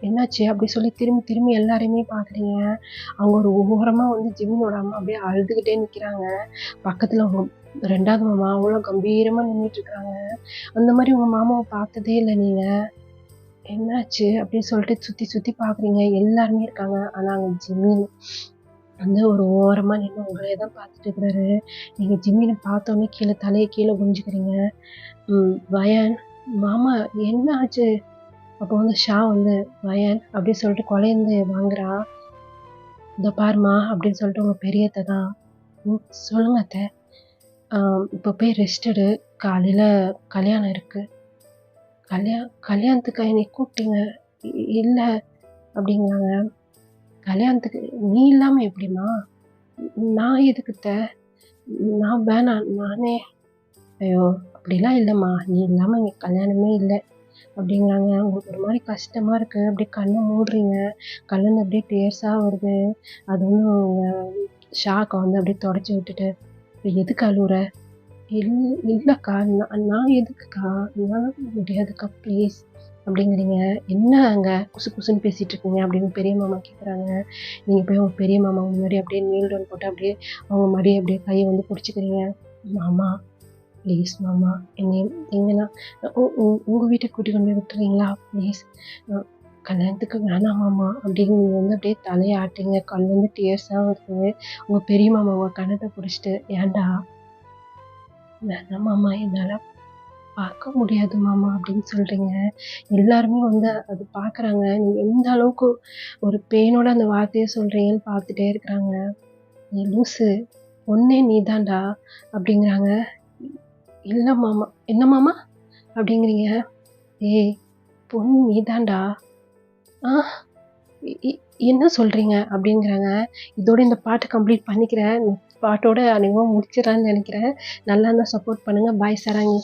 என்னாச்சு அப்படி சொல்லி திரும்பி திரும்பி எல்லாரையுமே பார்க்குறீங்க. அவங்க ஒரு ஓரமாக வந்து ஜிம்மினோட அம்மா அப்படியே அழுதுகிட்டே நிற்கிறாங்க. பக்கத்தில் அவங்க 2வது மாமா அவ்வளோ கம்பீரமாக நின்றுட்டுருக்காங்க. அந்த மாதிரி உங்கள் மாமாவை பார்த்ததே இல்லை நீங்கள். என்னாச்சு அப்படின்னு சொல்லிட்டு சுற்றி சுற்றி பார்க்குறீங்க. எல்லாருமே இருக்காங்க. ஆனால் அங்கே ஜிம்மின் வந்து ஒரு ஓரமாக நின்று உங்களே தான் பார்த்துட்டு இருக்கிறாரு. நீங்கள் ஜிம்மினை பார்த்தோன்னே தலையை கீழே குனிஞ்சுக்கிறீங்க. வயன் மாமா என்ன ஆச்சு? அப்போ வந்து ஷா வந்து வயன் அப்படின்னு சொல்லிட்டு குலைந்து வாங்குறா. இந்த பாருமா அப்படின்னு சொல்லிட்டு உங்கள் பெரியத்தை தான். சொல்லுங்க அத்தை. இப்போ போய் ரெஸ்ட் எடு, காலையில் கல்யாணம் இருக்குது. கல்யாணத்துக்கு என்னை கூப்பிட்டீங்க? இல்லை அப்படிங்கிறாங்க. கல்யாணத்துக்கு நீ இல்லாம எப்படிம்மா? நான் எதுக்கு அத்த? நான் வேணாம். நானே ஐயோ! அப்படிலாம் இல்லம்மா. நீ இல்லாம இங்க கல்யாணமே இல்ல. அப்படிங்கிறாங்க. அவங்களுக்கு ஒரு மாரி கஷ்டமா இருக்கு. அப்படியே கண்ண மூடுறீங்க. கண்லருந்து அப்படியே டீயர்ஸா வருது. அது வந்து அவங்க ஷாக்க வந்து அப்படியே தொடச்சு விட்டுட்டு, "இப்ப எதுக்கு அழுவுற?" "இல் இல்லக்கா. நான் எதுக்குக்கா? என்னால முடியாதுக்கா ப்ளீஸ்." அப்படிங்கிறீங்க. "என்ன அங்க குசு குசுன்னு பேசிட்டு இருக்கீங்க?" அப்படின்னு பெரிய மாமா கேட்குறாங்க. நீங்க போய் உங்க பெரிய மாமா முன்னாடி அப்படியே நீல் டவுன் போட்டு அப்படியே அவங்க மடிய அப்படியே கைய வந்து புடிச்சுக்கிறீங்க. "மாமா, ப்ளீஸ் மாமா, என்னைய எங்கன்னா உங்க வீட்டுக்கு கூட்டிட்டு கொண்டு போய் விட்டுறீங்களா? ப்ளீஸ். அ கல்யாணத்துக்கு வேணாம் மாமா" அப்படின்னு நீங்க வந்து அப்படியே தலைய ஆட்டுறீங்க. கண்லருந்து டீயர்ஸா வருது. உங்க பெரிய மாமா உங்க கன்னத்த புடிச்சுட்டு, "ஏன்டா? வேணாம் மாமா, என்னால பார்க்க முடியாது மாமா" அப்படின்னு சொல்றீங்க. எல்லாருமே வந்து அது பார்க்குறாங்க. நீங்க எந்த அளவுக்கு ஒரு பெயினோட அந்த வார்த்தைய சொல்றீங்கன்னு பார்த்துட்டே இருக்கிறாங்க. "ஏய் லூசு! பொண்ணே நீ தான்டா" அப்படிங்கிறாங்க. "இல்ல மாமா." "என்ன மாமா?" அப்படிங்கிறீங்க. "ஏய் பொண்ணு நீ தான்டா." "ஆ இ இ என்ன சொல்றீங்க?" அப்படிங்கிறாங்க. இதோட இந்த பாட்ட கம்ப்ளீட் பண்ணிக்கிறேன். பாட்டோட அநேகமா முடிச்சிடலான்னு நெனைக்கிறேன். நல்லா இருந்தா சப்போர்ட் பண்ணுங்க. பாய் சராங்கி.